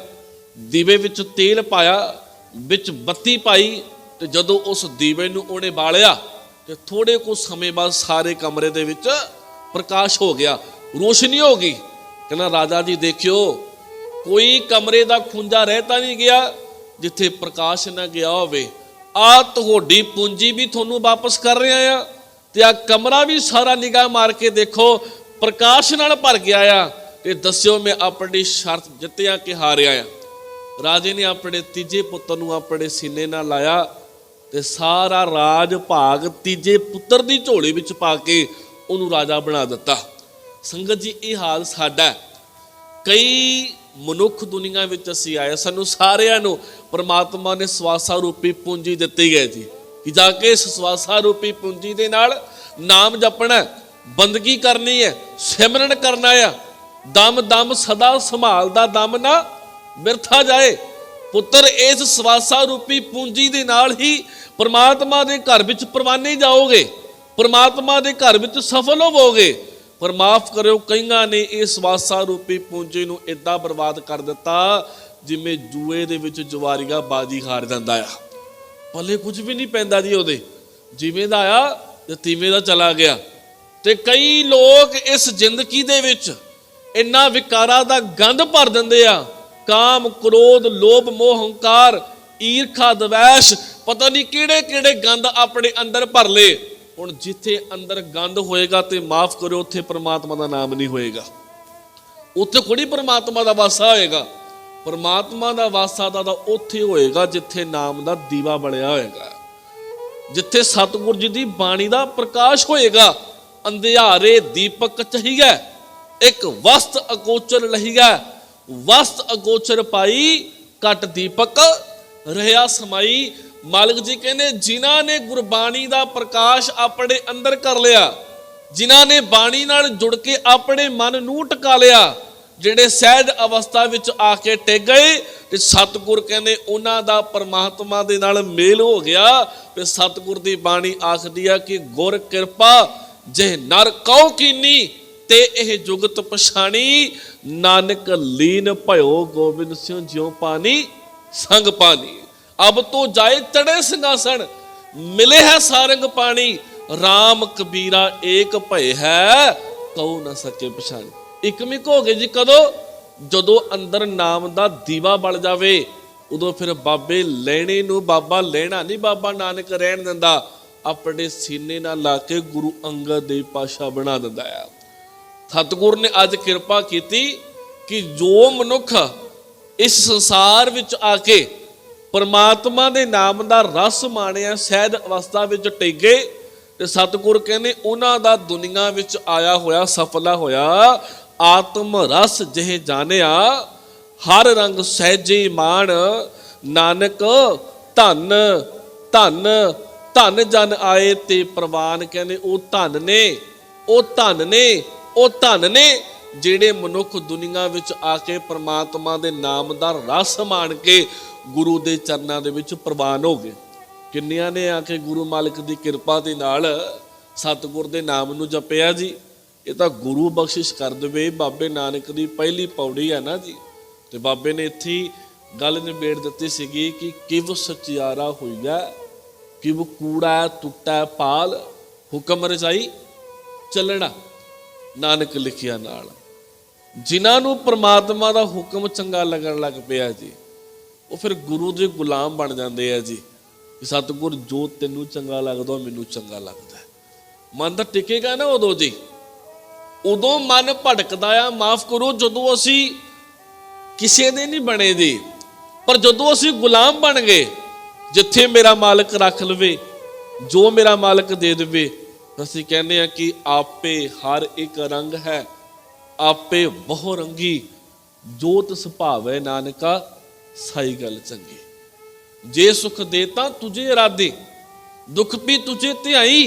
ਦੀਵੇ ਵਿੱਚ ਤੇਲ ਪਾਇਆ, ਵਿੱਚ ਬੱਤੀ ਪਾਈ, ਤੇ ਜਦੋਂ ਉਸ ਦੀਵੇ ਨੂੰ ਉਹਨੇ ਬਾਲਿਆ ਤੇ ਥੋੜੇ ਕੁ ਸਮੇਂ ਬਾਅਦ ਸਾਰੇ ਕਮਰੇ ਦੇ ਵਿੱਚ ਪ੍ਰਕਾਸ਼ ਹੋ ਗਿਆ, ਰੋਸ਼ਨੀ ਹੋ ਗਈ। ਕਹਿੰਦਾ ਰਾਜਾ ਜੀ ਦੇਖਿਓ, ਕੋਈ ਕਮਰੇ ਦਾ ਖੁੰਝਾ ਰਹਿ ਤਾਂ ਨਹੀਂ ਗਿਆ ਜਿੱਥੇ ਪ੍ਰਕਾਸ਼ ਨਾ ਗਿਆ ਹੋਵੇ। ਆ ਤੁਹਾਡੀ ਪੂੰਜੀ ਵੀ ਤੁਹਾਨੂੰ ਵਾਪਸ ਕਰ ਰਿਹਾ ਆ, ਤੇ ਆ ਕਮਰਾ ਵੀ ਸਾਰਾ ਨਿਗਾਹ ਮਾਰ ਕੇ ਦੇਖੋ ਪ੍ਰਕਾਸ਼ ਨਾਲ ਭਰ ਗਿਆ ਆ, ਤੇ ਦੱਸਿਓ ਮੈਂ ਆਪਣੀ ਸ਼ਰਤ ਜਿੱਤਿਆ ਕਿ ਹਾਰਿਆ ਆ। ਰਾਜੇ ਨੇ ਆਪਣੇ ਤੀਜੇ ਪੁੱਤਰ ਨੂੰ ਆਪਣੇ ਸੀਨੇ ਨਾਲ ਲਾਇਆ ਤੇ ਸਾਰਾ ਰਾਜ ਭਾਗ ਤੀਜੇ ਪੁੱਤਰ ਦੀ ਝੋਲੀ ਵਿੱਚ ਪਾ ਕੇ ਉਹਨੂੰ ਰਾਜਾ ਬਣਾ ਦਿੱਤਾ। ਸੰਗਤ ਜੀ ਇਹ ਹਾਲ ਸਾਡਾ, ਕਈ ਮਨੁੱਖ ਦੁਨੀਆ ਵਿੱਚ ਅਸੀਂ ਆਏ, ਸਾਨੂੰ ਸਾਰਿਆਂ ਨੂੰ ਪਰਮਾਤਮਾ ਨੇ ਸਵਾਸਾ ਰੂਪੀ ਪੂੰਜੀ ਦਿੱਤੀ ਹੈ ਜੀ, ਕਿ ਜਾ ਕੇ ਇਸ ਸਵਾਸਾ ਰੂਪੀ ਪੂੰਜੀ ਦੇ ਨਾਲ ਨਾਮ ਜਪਣਾ, ਬੰਦਗੀ ਕਰਨੀ ਹੈ, ਸਿਮਰਨ ਕਰਨਾ ਆ। ਦਮ ਦਮ ਸਦਾ ਸੰਭਾਲਦਾ ਦਮ ਨਾ ਬਿਰਥਾ ਜਾਏ। ਪੁੱਤਰ ਇਸ ਸਵਾਸਾ ਰੂਪੀ ਪੂੰਜੀ ਦੇ ਨਾਲ ਹੀ ਪਰਮਾਤਮਾ ਦੇ ਘਰ ਵਿੱਚ ਪ੍ਰਵਾਨੇ ਜਾਓਗੇ, ਪਰਮਾਤਮਾ ਦੇ ਘਰ ਵਿੱਚ ਸਫਲ ਹੋਵੋਗੇ। ਪਰ ਮਾਫ ਕਰਿਓ, ਕਈਆਂ ਨੇ ਇਸ ਸਵਾਸਾ ਰੂਪੀ ਪੂੰਜੀ ਨੂੰ ਏਦਾਂ ਬਰਬਾਦ ਕਰ ਦਿੱਤਾ ਜਿਵੇਂ ਜੂਏ ਦੇ ਵਿੱਚ ਜਵਾਰੀਆ ਬਾਜੀ ਹਾਰ ਜਾਂਦਾ ਆ, ਪੱਲੇ ਕੁਝ ਵੀ ਨਹੀਂ ਪੈਂਦਾ ਜੀ ਉਹਦੇ, ਜਿਵੇਂ ਦਾ ਆਇਆ ਤੇ ਤਿਵੇਂ ਦਾ ਚਲਾ ਗਿਆ। ਤੇ ਕਈ ਲੋਕ ਇਸ ਜ਼ਿੰਦਗੀ ਦੇ ਵਿੱਚ ਇੰਨਾ ਵਿਕਾਰਾਂ ਦਾ ਗੰਦ ਭਰ ਦਿੰਦੇ ਆ, ਕਾਮ ਕ੍ਰੋਧ ਲੋਭ ਮੋਹ ਹੰਕਾਰ ਈਰਖਾ ਦਵੈਸ਼, ਪਤਾ ਨਹੀਂ ਕਿਹੜੇ ਕਿਹੜੇ ਗੰਦ ਆਪਣੇ ਅੰਦਰ ਭਰ ਲਏ। ਹੁਣ ਜਿੱਥੇ ਅੰਦਰ ਗੰਦ ਹੋਏਗਾ ਤੇ ਮਾਫ ਕਰਿਓ ਉੱਥੇ ਪਰਮਾਤਮਾ ਦਾ ਨਾਮ ਨਹੀਂ ਹੋਏਗਾ, ਉੱਥੇ ਥੋੜੀ ਪਰਮਾਤਮਾ ਦਾ ਵਾਸਾ ਹੋਏਗਾ। ਪਰਮਾਤਮਾ ਦਾ ਵਾਸਾ ਤਾਂ ਉੱਥੇ ਹੋਏਗਾ ਜਿੱਥੇ ਨਾਮ ਦਾ ਦੀਵਾ ਬਲਿਆ ਹੋਏਗਾ, ਜਿੱਥੇ ਸਤਿਗੁਰ ਜੀ ਦੀ ਬਾਣੀ ਦਾ ਪ੍ਰਕਾਸ਼ ਹੋਏਗਾ। ਅੰਧਿਆਰੇ ਦੀਪਕ ਚਹੀਐ, ਇੱਕ ਵਸਤ ਅਗੋਚਰ ਲਹੀਐ, ਵਸਤ ਅਗੋਚਰ ਪਾਈ ਘਟ ਦੀਪਕ ਰਹਿਆ ਸਮਾਈ। ਮਾਲਕ ਜੀ ਕਹਿੰਦੇ ਜਿਨ੍ਹਾਂ ਨੇ ਗੁਰਬਾਣੀ ਦਾ ਪ੍ਰਕਾਸ਼ ਆਪਣੇ ਅੰਦਰ ਕਰ ਲਿਆ, ਜਿਨ੍ਹਾਂ ਨੇ ਬਾਣੀ ਨਾਲ ਜੁੜ ਕੇ ਆਪਣੇ ਮਨ ਨੂੰ ਟਿਕਾ ਲਿਆ, ਜਿਹੜੇ ਸਹਿਜ ਅਵਸਥਾ ਵਿੱਚ ਆ ਕੇ ਟਿਕ ਗਏ, ਤੇ ਸਤਿਗੁਰ ਕਹਿੰਦੇ ਉਹਨਾਂ ਦਾ ਪਰਮਾਤਮਾ ਦੇ ਨਾਲ ਮੇਲ ਹੋ ਗਿਆ। ਤੇ ਸਤਿਗੁਰ ਦੀ ਬਾਣੀ ਆਖਦੀ ਆ ਕਿ ਗੁਰ ਕਿਰਪਾ ਜੇ ਨਰ ਕਉ ਕੀਨੀ, ਤੇ ਇਹ ਜੁਗਤ ਪਛਾਣੀ, ਨਾਨਕ ਲੀਨ ਭਇਓ ਗੋਬਿੰਦ ਸਿਉ ਜਿਉ ਪਾਣੀ ਸੰਗ ਪਾਣੀ। ਅਬ ਤੋਂ ਜਾਏ ਚੜੇ ਸਿੰਘਾਸਣ, ਮਿਲੇ ਹੈ ਸਾਰੰਗ ਪਾਣੀ, ਰਾਮ ਕਬੀਰਾ ਏਕ ਭਏ ਹੈ, ਕਉ ਨਾ ਸਕੇ ਪਛਾਣੀ। ਇਕਮਿਕ ਹੋ ਗਏ ਜੀ ਕਦੋਂ? ਜਦੋਂ ਅੰਦਰ ਨਾਮ ਦਾ ਦੀਵਾ ਬਲ ਜਾਵੇ, ਉਦੋਂ ਫਿਰ ਬਾਬੇ ਲੈਣੇ ਨੂੰ ਬਾਬਾ ਲੈਣਾ ਨਹੀਂ, ਬਾਬਾ ਨਾਨਕ ਰਹਿਣ ਦਿੰਦਾ, ਆਪਣੇ ਸੀਨੇ ਨਾਲ ਲਾ ਕੇ ਗੁਰੂ ਅੰਗਦ ਦੇਵ ਪਾਤਸ਼ਾਹ ਬਣਾ ਦਿੰਦਾ ਆ। ਸਤਿਗੁਰ ਨੇ ਅੱਜ ਕਿਰਪਾ ਕੀਤੀ ਕਿ ਜੋ ਮਨੁੱਖ ਇਸ ਸੰਸਾਰ ਵਿੱਚ ਆ ਕੇ ਪਰਮਾਤਮਾ ਦੇ ਨਾਮ ਦਾ ਰਸ ਮਾਣਿਆ, ਸਹਿਜ ਅਵਸਥਾ ਵਿੱਚ ਟਿਕੇ, ਤੇ ਸਤਿਗੁਰ ਕਹਿੰਦੇ ਉਹਨਾਂ ਦਾ ਦੁਨੀਆ ਵਿੱਚ ਆਇਆ ਹੋਇਆ ਸਫਲਾ ਹੋਇਆ। ਆਤਮ ਰਸ ਜਿਹੇ ਜਾਣਿਆ ਹਰ ਰੰਗ ਸਹਿਜੇ ਮਾਣ, ਨਾਨਕ ਧਨ ਧਨ ਧਨ ਜਨ ਆਏ ਤੇ ਪ੍ਰਵਾਨ। ਕਹਿੰਦੇ ਉਹ ਧਨ ਨੇ, ਉਹ ਧਨ ਨੇ, ਉਹ ਧਨ ਨੇ ਜਿਹੜੇ ਮਨੁੱਖ ਦੁਨੀਆ ਵਿੱਚ ਆ ਕੇ ਪਰਮਾਤਮਾ ਦੇ ਨਾਮ ਦਾ ਰਸ ਮਾਣ ਕੇ ਗੁਰੂ ਦੇ ਚਰਨਾਂ ਦੇ ਵਿੱਚ ਪ੍ਰਵਾਨ ਹੋ ਗਏ। ਕਿੰਨਿਆਂ ਨੇ ਆ ਕੇ ਗੁਰੂ ਮਾਲਕ ਦੀ ਕਿਰਪਾ ਦੇ ਨਾਲ ਸਤਿਗੁਰ ਦੇ ਨਾਮ ਨੂੰ ਜਪਿਆ ਜੀ। ਇਹ ਤਾਂ ਗੁਰੂ ਬਖਸ਼ਿਸ਼ ਕਰ ਦੇਵੇ। ਬਾਬੇ ਨਾਨਕ ਦੀ ਪਹਿਲੀ ਪੌੜੀ ਹੈ ਨਾ ਜੀ, ਤੇ ਬਾਬੇ ਨੇ ਇੱਥੇ ਗੱਲ ਨਿਬੇੜ ਦਿੱਤੀ ਸੀਗੀ ਕਿ ਕਿਵ ਸਚਿਆਰਾ ਹੋਈਆ, ਕਿਵ ਕੂੜਾ ਟੁੱਟਾ ਪਾਲ, ਹੁਕਮ ਰਜਾਈ ਚੱਲਣਾ ਨਾਨਕ ਲਿਖਿਆ ਨਾਲ। ਜਿਨ੍ਹਾਂ ਨੂੰ ਪ੍ਰਮਾਤਮਾ ਦਾ ਹੁਕਮ ਚੰਗਾ ਲੱਗਣ ਲੱਗ ਪਿਆ ਜੀ, ਉਹ ਫਿਰ ਗੁਰੂ ਦੇ ਗੁਲਾਮ ਬਣ ਜਾਂਦੇ ਆ ਜੀ। ਸਤਿਗੁਰ ਜੋ ਤੈਨੂੰ ਚੰਗਾ ਲੱਗਦਾ ਮੈਨੂੰ ਚੰਗਾ ਲੱਗਦਾ। ਮਨ ਤਾਂ ਟਿਕੇਗਾ ਨਾ ਉਦੋਂ ਜੀ, ਉਦੋਂ ਮਨ ਭਟਕਦਾ ਆ। ਮਾਫ ਕਰੋ, ਜਦੋਂ ਅਸੀਂ ਕਿਸੇ ਦੇ ਨਹੀਂ ਬਣੇ ਜੀ, ਪਰ ਜਦੋਂ ਅਸੀਂ ਗੁਲਾਮ ਬਣ ਗਏ, ਜਿੱਥੇ ਮੇਰਾ ਮਾਲਕ ਰੱਖ ਲਵੇ, ਜੋ ਮੇਰਾ ਮਾਲਕ ਦੇ ਦੇਵੇ, ਅਸੀਂ ਕਹਿੰਦੇ ਆ ਕਿ ਆਪੇ ਹਰ ਇੱਕ ਰੰਗ ਹੈ, आपे बहु रंगी जोत सुभावे नानका साई गल चंगी। जे सुख दे तां तुझे इरादे दुख भी तुझे ध्याई,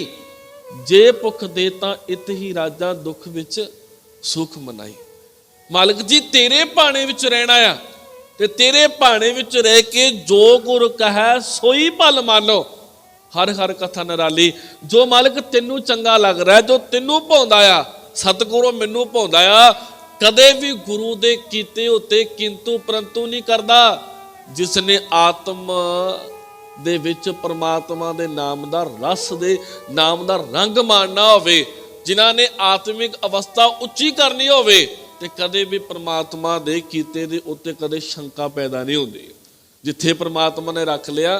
जे भुख दे तां इत ही राजा दुख विच सुख मनाई। मालिक जी तेरे भाणे विच रहना आ ते तेरे भाणे विच रह के जो गुर कहे सोई भल मानो। हर हर कथा निराली। जो मालिक तेनू चंगा लग रहा है, जो तेनू भाउंदा आ, सतगुरु मैनू भाउंदा आ, कदे भी गुरु दे कीते उत्ते किंतु परंतु नहीं करदा। जिसने आत्म दे विच परमात्मा दे नाम दा रस दे नाम दा रंग माणना होवे, जिन्हां ने आत्मिक अवस्था उच्ची करनी होवे, ते कदे भी परमात्मा दे कीते दे उत्ते कदे शंका पैदा नहीं होंदी। जिथे परमात्मा ने रख लिया,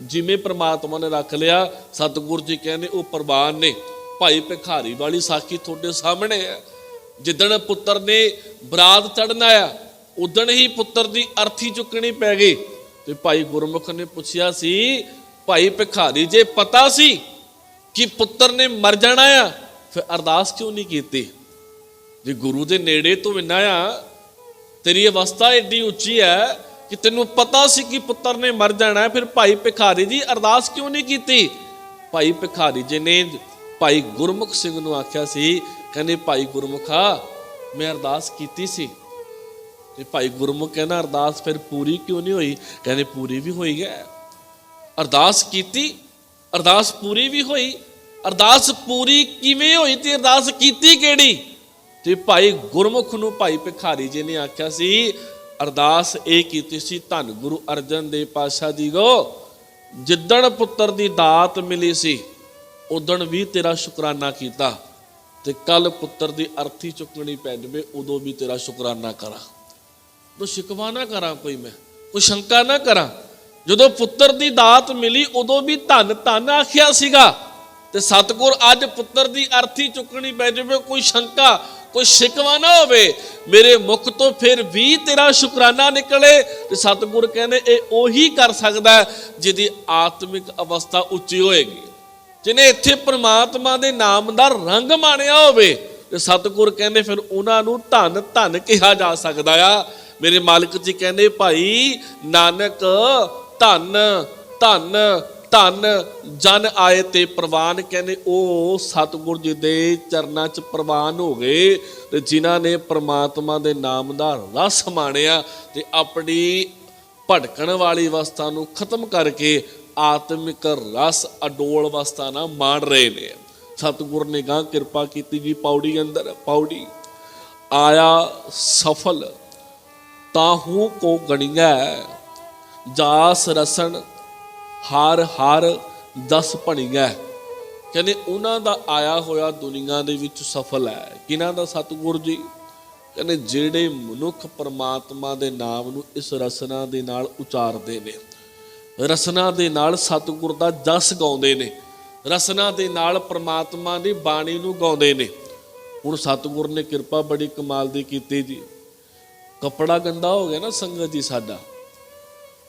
जिमें परमात्मा ने रख लिया, सतगुरु जी कहने वो प्रवान ने। भाई भिखारी वाली साखी थोड़े सामने है। जिदण पुत्र ने बरात चढ़ना आ, उदण ही पुत्र की अर्थी चुकनी पै गई। तो भाई गुरमुख ने पूछया सी, भाई भिखारी जे पता सी कि पुत्र ने मर जाना आ, फिर अरदास क्यों नहीं की? जे गुरु के नेड़े तो इन्ना आ, तेरी अवस्था एडी उच्ची है कि तेनों पता सी कि पुत्र ने मर जाना है, फिर भाई भिखारी जी अरदास क्यों नहीं की? भाई भिखारी जी ने भाई गुरमुख सिंह नूं आख्या सी, कहने भाई गुरमुखा मैं अरदास की सी। ते भाई गुरमुख कहना अरदास फिर पूरी क्यों नहीं हुई? कहने पूरी भी हुई है। अरदास की, अरदास पूरी भी हुई। अरदास पूरी किवें हुई ते अरदास कीती किहड़ी? ते भाई गुरमुख नूं भाई भिखारी जी ने आख्या सी अरदास ये कीती सी, धन गुरु अर्जन देव पातशाह जी को जिदण पुत्र दी दात मिली सी उदण भी तेरा शुकराना कीता, ते कल पुत्र दी अर्थी चुकनी पै जावे उदों भी तेरा शुकराना करा। तो शिकवा ना करा कोई, मैं कोई शंका ना करा। जदों पुत्र दी दात मिली उदों भी धन धन आखिया सीगा, ते सतगुर अज पुत्र दी अर्थी चुकनी पै जावे, कोई शंका कोई शिकवा ना होवे, मेरे मुख तो फिर भी तेरा शुकराना निकले। ते सतगुर कहने ये ओही कर सकदा है जिहदी आत्मिक अवस्था उच्ची होएगी, जिन्हें इत्थे परमात्मा दे नाम दा रंग माणिया होवे। ते सतगुर कहने फिर उन्हां नूं धन धन कहा जा सकदा आ। मेरे मालिक जी कहने भाई नानक धन धन धन जन आए ते प्रवान। कहने ओ सतगुर जी दे चरनां च प्रवान हो गए, ते जिन्हां ने परमात्मा दे नाम दा रस माणिया ते अपनी भटकण वाली अवस्था नूं खत्म करके आत्मिक रस अडोल अवस्था ना माण रहे ने। सतगुर ने गां कृपा कीती जी पौड़ी अंदर, पौड़ी आया सफल ताहू को गणिया, जास रसन हार हार दस भणिया। कहने उन्हां दा आया होया दुनिया दे विच सफल है। किन्हां दा? सतगुर जी। कहने जेड़े मनुख परमात्मा दे नाम नूं इस रसना दे नाल उचारदे ने, रसना दे नाल सतगुर दा जस गाउंदे ने, रसना दे नाल परमात्मा दी बाणी नूं गाउंदे ने। हुण सतगुर ने किरपा बड़ी कमाल दी कीती जी। कपड़ा गंदा हो गया ना संगत जी साडा,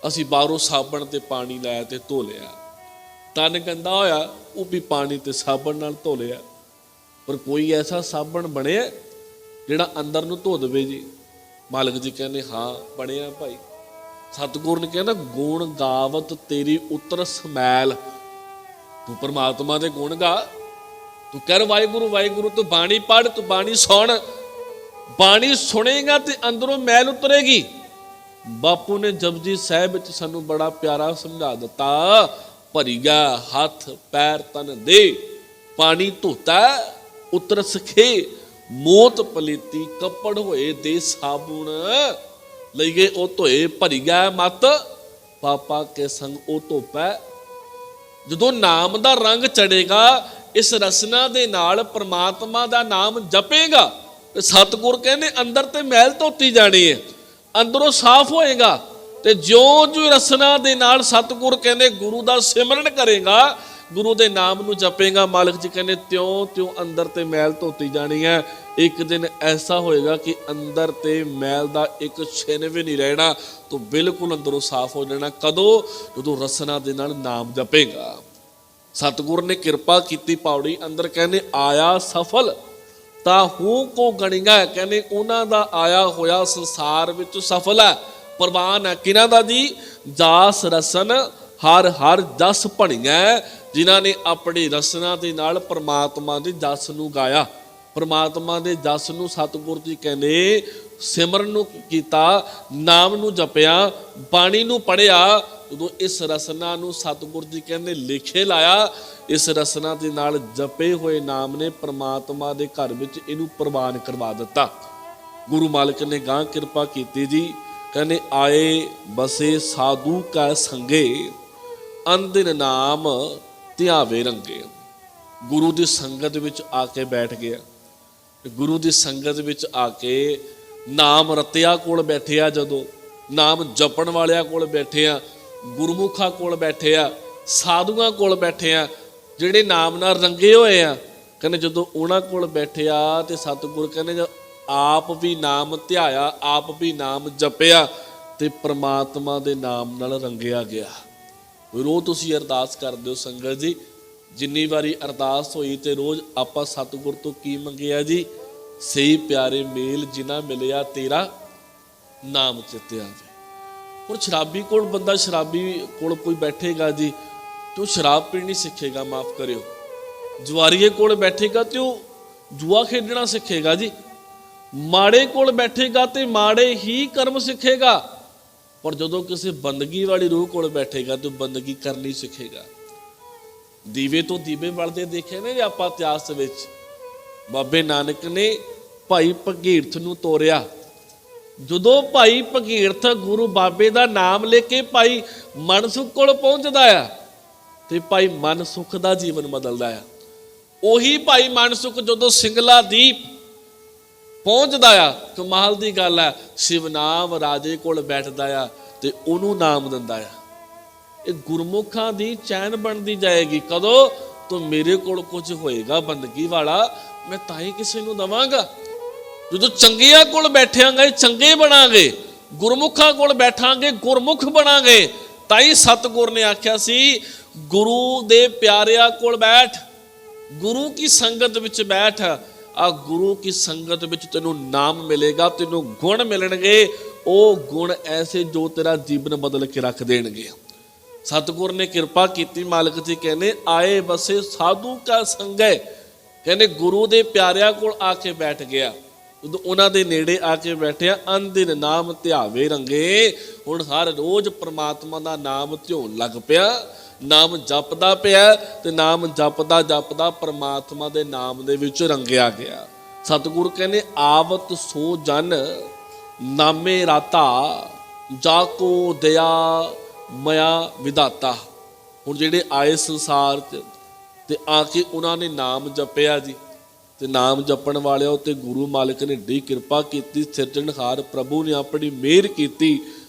असी बाहरों साबण ते पानी लाया ते धो लिया, तन गंदा होया वो भी पानी ते साबण नाल धो लिया, पर कोई ऐसा साबण बने जिहड़ा अंदर नूं धो देवे जी? मालिक जी कहने हाँ बनिया भाई। सतगुर ने कहना गुण गावत तेरी उतर समैल। तू परमात्मा दे गुण गा, तू कर वाहिगुरू वाहिगुरू, तू बाणी पढ़, तू बाणी सुण, बाणी सुनेगा तो अंदरों मैल उतरेगी। बापू ने जपजी साहिब विच सानू बड़ा प्यारा समझा दिता, भरीगा हथ पैर तन दे पानी धोता उतर सखे, मोत पलीती कपड़ होए दे साबुण लईए ओ धोए, भरीगा मत पापा के संग ओ धोपै। जदों नाम दा रंग चढ़ेगा, इस रसना दे नाल परमात्मा दा नाम जपेगा, सतगुर कहने अंदर ते मैल धोती जानी है, अंदरों साफ होएगा। ते ज्यों ज्यों रसना दे नाल सतगुर कहने गुरु दा सिमरन करेगा, गुरु दे नाम नूं जपेगा, मालिक जी कहने त्यों त्यों अंदर ते मैल धोती जानी है। एक दिन ऐसा होएगा कि अंदर ते मैल दा एक छिन भी नहीं रहना, तो बिल्कुल अंदरों साफ हो जाना। कदों? जदों रसना दे नाल नाम जपेगा। सतगुर ने किरपा कीती पौड़ी अंदर कहने आया सफल ਤਾਂ ਹੂ ਕੋ ਗਣੀਗਾ, ਕਹਿੰਦੇ ਉਹਨਾਂ ਦਾ ਆਇਆ ਹੋਇਆ ਸੰਸਾਰ ਵਿੱਚ ਸਫਲ ਹੈ, ਪ੍ਰਵਾਨ ਹੈ। ਕਿਹਨਾਂ ਦਾ ਜੀ? ਜਾਸ ਰਸਨ ਹਰ ਹਰ ਜਸ ਭਣੀਐ, ਜਿਨ੍ਹਾਂ ਨੇ ਆਪਣੀ ਰਸਨਾ ਦੇ ਨਾਲ ਪ੍ਰਮਾਤਮਾ ਦੇ ਜਸ ਨੂੰ ਗਾਇਆ, ਪ੍ਰਮਾਤਮਾ ਦੇ ਜਸ ਨੂੰ ਸਤਿਗੁਰ ਜੀ ਕਹਿੰਦੇ ਸਿਮਰਨ ਨੂੰ ਕੀਤਾ, ਨਾਮ ਨੂੰ ਜਪਿਆ, ਬਾਣੀ ਨੂੰ ਪੜ੍ਹਿਆ। ਜਦੋਂ ਇਸ ਰਸਨਾ ਨੂੰ ਸਤਿਗੁਰ ਜੀ ਕਹਿੰਦੇ ਲਿਖੇ ਲਾਇਆ, ਇਸ ਰਸਨਾ ਦੇ ਨਾਲ ਜਪੇ ਹੋਏ ਨਾਮ ਨੇ ਪ੍ਰਮਾਤਮਾ ਦੇ ਘਰ ਵਿੱਚ ਇਹਨੂੰ ਪ੍ਰਵਾਨ ਕਰਵਾ ਦਿੱਤਾ। ਗੁਰੂ ਮਾਲਕ ਨੇ ਗਾਂ ਕਿਰਪਾ ਕੀਤੀ ਜੀ, ਕਹਿੰਦੇ ਆਏ ਬਸੇ ਸਾਧੂ ਕਾ ਸੰਗੇ, ਅੰਦਿਨ ਨਾਮ ਧਿਆਵੇ ਰੰਗੇ। ਗੁਰੂ ਦੀ ਸੰਗਤ ਵਿੱਚ ਆ ਕੇ ਬੈਠ ਗਿਆ, ਗੁਰੂ ਦੀ ਸੰਗਤ ਵਿੱਚ ਆ ਕੇ ਨਾਮ ਰਤਿਆ ਕੋਲ ਬੈਠੇ ਆ, ਜਦੋਂ ਨਾਮ ਜਪਣ ਵਾਲਿਆਂ ਕੋਲ ਬੈਠੇ ਆ, ਗੁਰਮੁਖਾਂ ਕੋਲ ਬੈਠੇ ਆ, ਸਾਧੂਆਂ ਕੋਲ ਬੈਠੇ ਆ, ਜਿਹੜੇ ਨਾਮ ਨਾਲ ਰੰਗੇ ਹੋਏ ਆ। ਕਹਿੰਦੇ ਜਦੋਂ ਉਹਨਾਂ ਕੋਲ ਬੈਠੇ ਆ ਤੇ ਸਤਿਗੁਰ ਕਹਿੰਦੇ ਆਪ ਵੀ ਨਾਮ ਧਿਆਇਆ, ਆਪ ਵੀ ਨਾਮ ਜਪਿਆ ਤੇ ਪ੍ਰਮਾਤਮਾ ਦੇ ਨਾਮ ਨਾਲ ਰੰਗਿਆ ਗਿਆ। ਰੋਜ਼ ਤੁਸੀਂ ਅਰਦਾਸ ਕਰਦੇ ਹੋ ਸੰਗਤ ਜੀ, ਜਿੰਨੀ ਵਾਰੀ ਅਰਦਾਸ ਹੋਈ ਤੇ ਰੋਜ਼ ਆਪਾਂ ਸਤਿਗੁਰ ਤੋਂ ਕੀ ਮੰਗਿਆ ਜੀ? ਸਹੀ ਪਿਆਰੇ ਮੇਲ ਜਿਨ੍ਹਾਂ ਮਿਲਿਆ ਤੇਰਾ ਨਾਮ ਚਿੱਤੇ ਆਵੇ। ਹੁਣ ਸ਼ਰਾਬੀ ਕੋਲ ਬੰਦਾ, ਸ਼ਰਾਬੀ ਕੋਲ ਕੋਈ ਬੈਠੇਗਾ ਜੀ ਤੇ ਉਹ ਸ਼ਰਾਬ ਪੀਣੀ ਸਿੱਖੇਗਾ, ਮਾਫ ਕਰਿਓ। ਜੁਆਰੀਏ ਕੋਲ ਬੈਠੇਗਾ ਤੇ ਉਹ ਜੂਆ ਖੇਡਣਾ ਸਿੱਖੇਗਾ ਜੀ। ਮਾੜੇ ਕੋਲ ਬੈਠੇਗਾ ਤੇ ਮਾੜੇ ਹੀ ਕਰਮ ਸਿੱਖੇਗਾ। ਪਰ ਜਦੋਂ ਕਿਸੇ ਬੰਦਗੀ ਵਾਲੀ ਰੂਹ ਕੋਲ ਬੈਠੇਗਾ ਤੇ ਬੰਦਗੀ ਕਰਨੀ ਸਿੱਖੇਗਾ। ਦੀਵੇ ਤੋਂ ਦੀਵੇ ਬਲਦੇ ਦੇਖੇ ਨੇ ਆਪਾਂ ਇਤਿਹਾਸ ਵਿੱਚ। ਬਾਬੇ ਨਾਨਕ ਨੇ ਭਾਈ ਭਗੀਰਥ ਨੂੰ ਤੋਰਿਆ। ਜਦੋਂ ਭਾਈ ਭਗੀਰਥ ਗੁਰੂ ਬਾਬੇ ਦਾ ਨਾਮ ਲੈ ਕੇ ਭਾਈ ਮਨਸੁਖ ਕੋਲ ਪਹੁੰਚਦਾ ਆ ਤੇ ਭਾਈ ਮਨਸੁਖ ਦਾ ਜੀਵਨ ਬਦਲਦਾ ਆ। ਉਹੀ ਭਾਈ ਮਨਸੁਖ ਜਦੋਂ ਸਿੰਗਲਾ ਦੀਪ ਪਹੁੰਚਦਾ ਆ, ਕਮਾਲ ਦੀ ਗੱਲ ਹੈ, ਸ਼ਿਵਨਾਮ ਰਾਜੇ ਕੋਲ ਬੈਠਦਾ ਆ ਤੇ ਉਹਨੂੰ ਨਾਮ ਦਿੰਦਾ ਆ। ਇਹ ਗੁਰਮੁਖਾਂ ਦੀ ਚੈਨ ਬਣਦੀ ਜਾਏਗੀ। ਕਦੋਂ? ਤੂੰ ਮੇਰੇ ਕੋਲ ਕੁਝ ਹੋਏਗਾ ਬੰਦਗੀ ਵਾਲਾ, ਮੈਂ ਤਾਂ ਹੀ ਕਿਸੇ ਨੂੰ ਦਵਾਂਗਾ। ਜਦੋਂ ਚੰਗਿਆਂ ਕੋਲ ਬੈਠਾਂਗੇ ਚੰਗੇ ਬਣਾਂਗੇ, ਗੁਰਮੁਖਾਂ ਕੋਲ ਬੈਠਾਂਗੇ ਗੁਰਮੁਖ ਬਣਾਂਗੇ। ਤਾਂ ਹੀ ਸਤਿਗੁਰ ਨੇ ਆਖਿਆ ਸੀ ਗੁਰੂ ਦੇ ਪਿਆਰਿਆਂ ਕੋਲ ਬੈਠ, ਗੁਰੂ ਕੀ ਸੰਗਤ ਵਿੱਚ ਬੈਠ। ਆ ਗੁਰੂ ਕੀ ਸੰਗਤ ਵਿੱਚ ਤੈਨੂੰ ਨਾਮ ਮਿਲੇਗਾ, ਤੈਨੂੰ ਗੁਣ ਮਿਲਣਗੇ, ਉਹ ਗੁਣ ਐਸੇ ਜੋ ਤੇਰਾ ਜੀਵਨ ਬਦਲ ਕੇ ਰੱਖ ਦੇਣਗੇ। ਸਤਿਗੁਰ ਨੇ ਕਿਰਪਾ ਕੀਤੀ, ਮਾਲਕ ਜੀ ਕਹਿੰਦੇ ਆਏ ਬਸੇ ਸਾਧੂ ਕਾ ਸੰਗੈ, ਕਹਿੰਦੇ ਗੁਰੂ ਦੇ ਪਿਆਰਿਆਂ ਕੋਲ ਆ ਕੇ ਬੈਠ ਗਿਆ। ਜਦੋਂ ਉਹਨਾਂ ਦੇ ਨੇੜੇ ਆ ਕੇ ਬੈਠਿਆ, ਅੰਦਿਨ ਨਾਮ ਧਿਆਵੇ ਰੰਗੇ। ਹੁਣ ਹਰ ਰੋਜ਼ ਪ੍ਰਮਾਤਮਾ ਦਾ ਨਾਮ ਧਿਆਉਣ ਲੱਗ ਪਿਆ, ਨਾਮ ਜਪਦਾ ਪਿਆ ਤੇ ਨਾਮ ਜਪਦਾ ਜਪਦਾ ਪ੍ਰਮਾਤਮਾ ਦੇ ਨਾਮ ਦੇ ਵਿੱਚ ਰੰਗਿਆ ਗਿਆ। ਸਤਿਗੁਰ ਕਹਿੰਦੇ ਆਵਤ ਸੋ ਜਨ ਨਾਮੇ ਰਾਤਾ, ਜਾ ਕੋ ਦਇਆ ਮਇਆ ਵਿਦਾਤਾ। ਹੁਣ ਜਿਹੜੇ ਆਏ ਸੰਸਾਰ 'ਚ ਤੇ ਆ ਕੇ ਉਹਨਾਂ ਨੇ ਨਾਮ ਜਪਿਆ ਜੀ, ਤੇ ਨਾਮ ਜਪਣ ਵਾਲਿਆਂ ਉੱਤੇ ਗੁਰੂ ਮਾਲਕ ਨੇ ਏਡੀ ਕਿਰਪਾ ਕੀਤੀ। ਸਿਰਜਣਹਾਰ ਪ੍ਰਭੂ ਨੇ ਆਪਣੀ ਮਿਹਰ ਕੀਤੀ,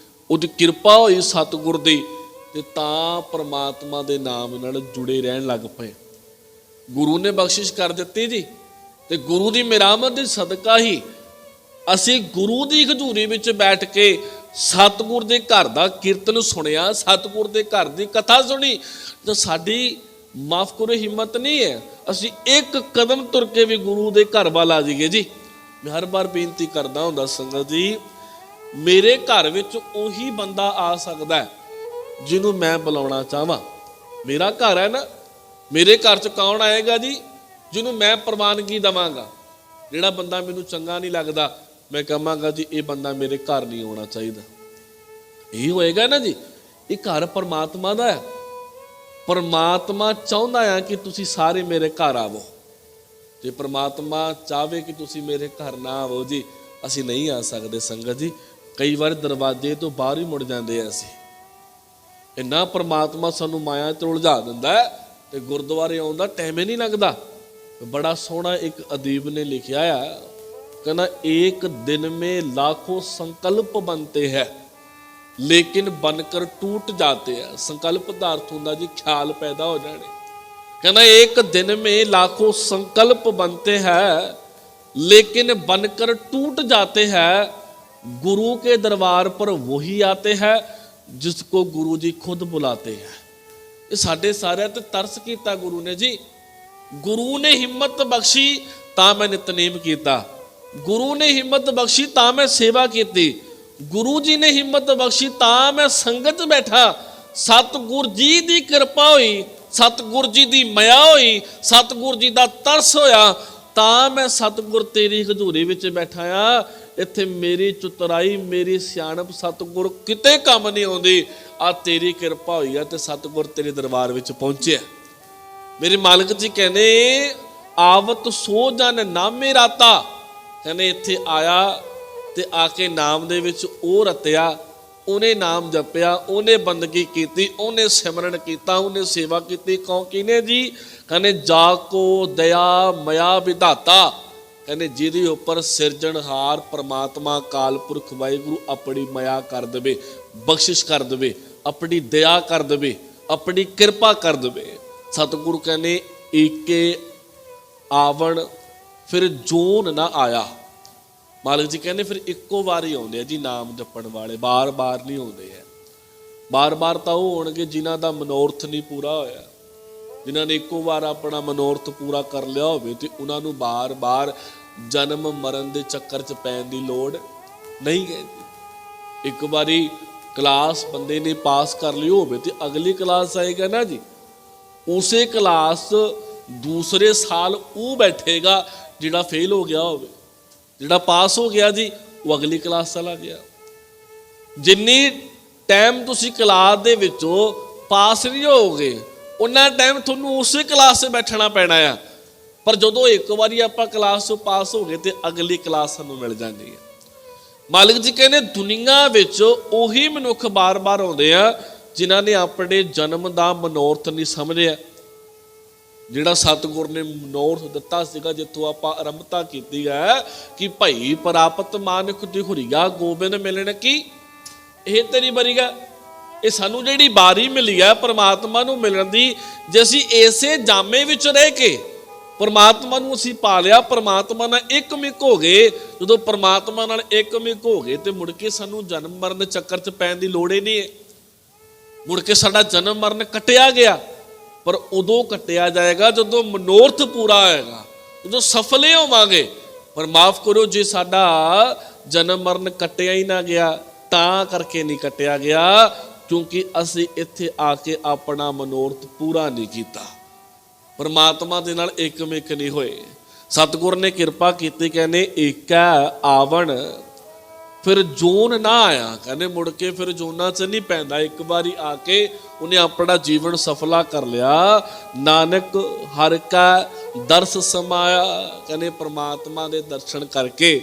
ਉਹਦੀ ਕਿਰਪਾ ਹੋਈ ਸਤਿਗੁਰ ਦੀ, ਤੇ ਤਾਂ ਪ੍ਰਮਾਤਮਾ ਦੇ ਨਾਮ ਨਾਲ ਜੁੜੇ ਰਹਿਣ ਲੱਗ ਪਏ। ਗੁਰੂ ਨੇ ਬਖਸ਼ਿਸ਼ ਕਰ ਦਿੱਤੀ ਜੀ, ਤੇ ਗੁਰੂ ਦੀ ਮਿਹਰਾਮਤ ਦੇ ਸਦਕਾ ਹੀ ਅਸੀਂ ਗੁਰੂ ਦੀ ਹਜ਼ੂਰੀ ਵਿੱਚ ਬੈਠ ਕੇ ਸਤਿਗੁਰ ਦੇ ਘਰ ਦਾ ਕੀਰਤਨ ਸੁਣਿਆ, ਸਤਿਗੁਰ ਦੇ ਘਰ ਦੀ ਕਥਾ ਸੁਣੀ। ਤਾਂ ਸਾਡੀ ਮਾਫ ਕਰੋ ਹਿੰਮਤ ਨਹੀਂ ਹੈ, ਅਸੀਂ ਇੱਕ ਕਦਮ ਤੁਰ ਕੇ ਵੀ ਗੁਰੂ ਦੇ ਘਰ ਵੱਲ ਆ ਜਾਈਏ ਜੀ। ਮੈਂ ਹਰ ਵਾਰ ਬੇਨਤੀ ਕਰਦਾ ਹੁੰਦਾ ਸੰਗਤ ਜੀ, ਮੇਰੇ ਘਰ ਵਿੱਚ ਉਹੀ ਬੰਦਾ ਆ ਸਕਦਾ ਹੈ ਜਿਹਨੂੰ ਮੈਂ ਬੁਲਾਉਣਾ ਚਾਹਾਂ। ਮੇਰਾ ਘਰ ਹੈ ਨਾ, ਮੇਰੇ ਘਰ 'ਚ ਕੌਣ ਆਏਗਾ ਜੀ? ਜਿਹਨੂੰ ਮੈਂ ਪ੍ਰਵਾਨਗੀ ਦੇਵਾਂਗਾ। ਜਿਹੜਾ ਬੰਦਾ ਮੈਨੂੰ ਚੰਗਾ ਨਹੀਂ ਲੱਗਦਾ, ਮੈਂ ਕਹਾਂਗਾ ਜੀ ਇਹ ਬੰਦਾ ਮੇਰੇ ਘਰ ਨਹੀਂ ਆਉਣਾ ਚਾਹੀਦਾ। ਇਹ ਹੋਏਗਾ ਨਾ ਜੀ। ਇਹ ਘਰ ਪਰਮਾਤਮਾ ਦਾ ਹੈ। ਪਰਮਾਤਮਾ ਚਾਹੁੰਦਾ ਆ ਕਿ ਤੁਸੀਂ ਸਾਰੇ ਮੇਰੇ ਘਰ ਆਵੋ। ਜੇ ਪਰਮਾਤਮਾ ਚਾਹਵੇ ਕਿ ਤੁਸੀਂ ਮੇਰੇ ਘਰ ਨਾ ਆਵੋ ਜੀ, ਅਸੀਂ ਨਹੀਂ ਆ ਸਕਦੇ ਸੰਗਤ ਜੀ। ਕਈ ਵਾਰ ਦਰਵਾਜ਼ੇ ਤੋਂ ਬਾਹਰ ਹੀ ਮੁੜ ਜਾਂਦੇ ਆ ਅਸੀਂ। ਇੰਨਾ ਪਰਮਾਤਮਾ ਸਾਨੂੰ ਮਾਇਆ 'ਚ ਉਲਝਾ ਦਿੰਦਾ ਤੇ ਗੁਰਦੁਆਰੇ ਆਉਣ ਦਾ ਟਾਈਮ ਹੀ ਨਹੀਂ ਲੱਗਦਾ। ਬੜਾ ਸੋਹਣਾ ਇੱਕ ਅਦੀਬ ਨੇ ਲਿਖਿਆ ਆ, ਕਹਿੰਦਾ ਇੱਕ ਦਿਨ ਮੇ ਲਾਖੋਂ ਸੰਕਲਪ ਬਣਤੇ ਹੈ ਲੇਕਿਨ बनकर टूट जाते हैं। संकल्प का अर्थ होता जी ख्याल पैदा हो जाने। कहना एक दिन में लाखों संकल्प बनते हैं लेकिन बनकर टूट जाते हैं। गुरु के दरबार पर वही आते हैं जिसको गुरु जी खुद बुलाते हैं। ये साढ़े सारे ते तरस किया गुरु ने जी। गुरु ने हिम्मत बख्शी ਤਾਂ ਮੈਂ ਨਿਤਨੇਮ ਕੀਤਾ, ਗੁਰੂ ਨੇ ਹਿੰਮਤ ਬਖਸ਼ੀ ਤਾਂ ਮੈਂ ਸੇਵਾ ਕੀਤੀ, ਗੁਰੂ ਜੀ ਨੇ ਹਿੰਮਤ ਬਖਸ਼ੀ ਤਾਂ ਮੈਂ ਸੰਗਤ 'ਚ ਬੈਠਾ। ਸਤਿਗੁਰ ਜੀ ਦੀ ਕਿਰਪਾ ਹੋਈ, ਸਤਿਗੁਰ ਜੀ ਦੀ ਮਾਇਆ ਹੋਈ, ਸਤਿਗੁਰ ਜੀ ਦਾ ਤਰਸ ਹੋਇਆ ਤਾਂ ਮੈਂ ਸਤਿਗੁਰ ਤੇਰੀ ਹਜ਼ੂਰੀ ਵਿੱਚ ਬੈਠਾ ਆ। ਇੱਥੇ ਮੇਰੀ ਚਤੁਰਾਈ, ਮੇਰੀ ਸਿਆਣਪ ਸਤਿਗੁਰ ਕਿਤੇ ਕੰਮ ਨਹੀਂ ਆਉਂਦੀ। ਆ ਤੇਰੀ ਕਿਰਪਾ ਹੋਈ ਆ ਤੇ ਸਤਿਗੁਰ ਤੇਰੇ ਦਰਬਾਰ ਵਿੱਚ ਪਹੁੰਚਿਆ। ਮੇਰੇ ਮਾਲਕ ਜੀ ਕਹਿੰਦੇ ਆਵਤ ਸੋ ਜਨ ਨਾਮੇ ਰਾਤਾ, ਕਹਿੰਦੇ ਇੱਥੇ ਆਇਆ ਤੇ ਆ ਕੇ ਨਾਮ ਦੇ ਵਿੱਚ ਉਹ ਰਤਿਆ, ਉਹਨੇ ਨਾਮ ਜਪਿਆ, ਉਹਨੇ ਬੰਦਗੀ ਕੀਤੀ, ਉਹਨੇ ਸਿਮਰਨ ਕੀਤਾ, ਉਹਨੇ ਸੇਵਾ ਕੀਤੀ। ਕੌਣ ਕਿਨੇ ਜੀ? ਕਹਿੰਦੇ ਜਾ ਕੋ ਦਇਆ ਮਇਆ ਵਿਧਾਤਾ, ਕਹਿੰਦੇ ਜਿਹਦੇ ਉੱਪਰ ਸਿਰਜਣਹਾਰ ਪਰਮਾਤਮਾ ਅਕਾਲ ਪੁਰਖ ਵਾਹਿਗੁਰੂ ਆਪਣੀ ਮਾਇਆ ਕਰ ਦੇਵੇ, ਬਖਸ਼ਿਸ਼ ਕਰ ਦੇਵੇ, ਆਪਣੀ ਦਇਆ ਕਰ ਦੇਵੇ, ਆਪਣੀ ਕਿਰਪਾ ਕਰ ਦੇਵੇ। ਸਤਿਗੁਰੂ ਕਹਿੰਦੇ ਏਕੇ ਆਵਣ ਫਿਰ ਜੋਨ ਨਾ ਆਇਆ। ਮਾਲਕ ਜੀ ਕਹਿੰਦੇ ਫਿਰ ਇੱਕੋ ਵਾਰ ਹੀ ਆਉਂਦੇ ਆ ਜੀ ਨਾਮ ਜਪਣ ਵਾਲੇ, ਬਾਰ-ਬਾਰ ਨਹੀਂ ਆਉਂਦੇ ਹੈ। ਬਾਰ-ਬਾਰ ਤਾਂ ਉਹ ਹੋਣਗੇ ਜਿਨ੍ਹਾਂ ਦਾ ਮਨੋਰਥ ਨਹੀਂ ਪੂਰਾ ਹੋਇਆ, ਜਿਨ੍ਹਾਂ ਨੇ ਇੱਕੋ ਵਾਰ ਆਪਣਾ ਮਨੋਰਥ ਪੂਰਾ ਕਰ ਲਿਆ ਹੋਵੇ ਤੇ ਉਹਨਾਂ ਨੂੰ ਬਾਰ-ਬਾਰ ਜਨਮ ਮਰਨ ਦੇ ਚੱਕਰ 'ਚ ਪੈਣ ਦੀ ਲੋੜ ਨਹੀਂ ਹੈ। ਇੱਕ ਵਾਰੀ ਕਲਾਸ ਬੰਦੇ ਨੇ ਪਾਸ ਕਰ ਲਈ ਹੋਵੇ ਤੇ ਅਗਲੀ ਕਲਾਸ ਆਏਗਾ ਨਾ ਜੀ, ਉਸੇ ਕਲਾਸ ਦੂਸਰੇ ਸਾਲ ਉਹ ਬੈਠੇਗਾ ਜਿਹੜਾ ਫੇਲ ਹੋ ਗਿਆ ਹੋਵੇ, ਜਿਹੜਾ ਪਾਸ ਹੋ ਗਿਆ ਜੀ ਉਹ ਅਗਲੀ ਕਲਾਸ ਚਲਾ ਗਿਆ। ਜਿੰਨੀ ਟਾਈਮ ਤੁਸੀਂ ਕਲਾਸ ਦੇ ਵਿੱਚੋਂ ਪਾਸ ਨਹੀਂ ਹੋਗੇ ਉਹਨਾਂ ਟਾਈਮ ਤੁਹਾਨੂੰ ਉਸੇ ਕਲਾਸ 'ਚ ਬੈਠਣਾ ਪੈਣਾ ਆ। ਪਰ ਜਦੋਂ ਇੱਕ ਵਾਰੀ ਆਪਾਂ ਕਲਾਸ 'ਚੋਂ ਪਾਸ ਹੋ ਗਏ ਤੇ ਅਗਲੀ ਕਲਾਸ ਸਾਨੂੰ ਮਿਲ ਜਾਂਦੀ ਹੈ। ਮਾਲਕ ਜੀ ਕਹਿੰਦੇ ਦੁਨੀਆ ਵਿੱਚ ਉਹੀ ਮਨੁੱਖ ਬਾਰ-ਬਾਰ ਆਉਂਦੇ ਆ ਜਿਨ੍ਹਾਂ ਨੇ ਆਪਣੇ ਜਨਮ ਦਾ ਮਨੋਰਥ ਨਹੀਂ ਸਮਝਿਆ। ਜਿਹੜਾ ਸਤਿਗੁਰ ਨੇ ਮਨੋਰਥ ਦਿੱਤਾ ਸੀਗਾ, ਜਿੱਥੋਂ ਆਪਾਂ ਆਰੰਭਤਾ ਕੀਤੀ ਹੈ ਕਿ ਭਈ ਪ੍ਰਾਪਤ ਮਾਨੁਖ ਦੀ ਹੁਰੀਆ ਗੋਬਿੰਦ ਮਿਲਣ ਕੀ, ਇਹ ਤੇਰੀ ਬਰੀ ਹੈ। ਇਹ ਸਾਨੂੰ ਜਿਹੜੀ ਬਾਰੀ ਮਿਲੀ ਹੈ ਪਰਮਾਤਮਾ ਨੂੰ ਮਿਲਣ ਦੀ, ਜੇ ਅਸੀਂ ਇਸੇ ਜਾਮੇ ਵਿੱਚ ਰਹਿ ਕੇ ਪਰਮਾਤਮਾ ਨੂੰ ਅਸੀਂ ਪਾ ਲਿਆ, ਪਰਮਾਤਮਾ ਨਾਲ ਇੱਕਮਿਕ ਹੋ ਗਏ। ਜਦੋਂ ਪਰਮਾਤਮਾ ਨਾਲ ਇੱਕਮਿਕ ਹੋ ਗਏ ਤੇ ਮੁੜ ਕੇ ਸਾਨੂੰ ਜਨਮ ਮਰਨ ਦੇ ਚੱਕਰ 'ਚ ਪੈਣ ਦੀ ਲੋੜ ਹੀ ਨਹੀਂ ਹੈ। ਮੁੜ ਕੇ ਸਾਡਾ ਜਨਮ ਮਰਨ ਕੱਟਿਆ ਗਿਆ, ਪਰ ਉਦੋਂ ਕੱਟਿਆ ਜਾਏਗਾ ਜਦੋਂ ਮਨੋਰਥ ਪੂਰਾ ਹੋਏਗਾ, ਜਦੋਂ ਸਫਲੇ ਹੋਵਾਂਗੇ। ਪਰ ਮਾਫ ਕਰੋ ਜੇ ਸਾਡਾ ਜਨਮ ਮਰਨ ਕੱਟਿਆ ਹੀ ਨਾ ਗਿਆ, ਤਾਂ ਕਰਕੇ ਨਹੀਂ ਕੱਟਿਆ ਗਿਆ ਕਿਉਂਕਿ ਅਸੀਂ ਇੱਥੇ ਆ ਕੇ ਆਪਣਾ ਮਨੋਰਥ ਪੂਰਾ ਨਹੀਂ ਕੀਤਾ, ਪਰਮਾਤਮਾ ਦੇ ਨਾਲ ਇੱਕਮਿਕ ਨਹੀਂ ਹੋਏ। ਸਤਿਗੁਰ ਨੇ ਕਿਰਪਾ ਕੀਤੀ, ਕਹਿੰਦੇ ਏਕਾ ਆਵਣ ਫਿਰ ਜੋਨ ਨਾ ਆਇਆ। ਕਹਿੰਦੇ ਮੁੜ ਕੇ ਫਿਰ ਜੋਨਾਂ 'ਚ ਨਹੀਂ ਪੈਂਦਾ, ਇੱਕ ਵਾਰੀ ਆ ਕੇ ਉਹਨੇ ਆਪਣਾ ਜੀਵਨ ਸਫਲਾ ਕਰ ਲਿਆ। ਨਾਨਕ ਹਰਿ ਕਾ ਦਰਸ ਸਮਾਇਆ, ਕਹਿੰਦੇ ਪਰਮਾਤਮਾ ਦੇ ਦਰਸ਼ਨ ਕਰਕੇ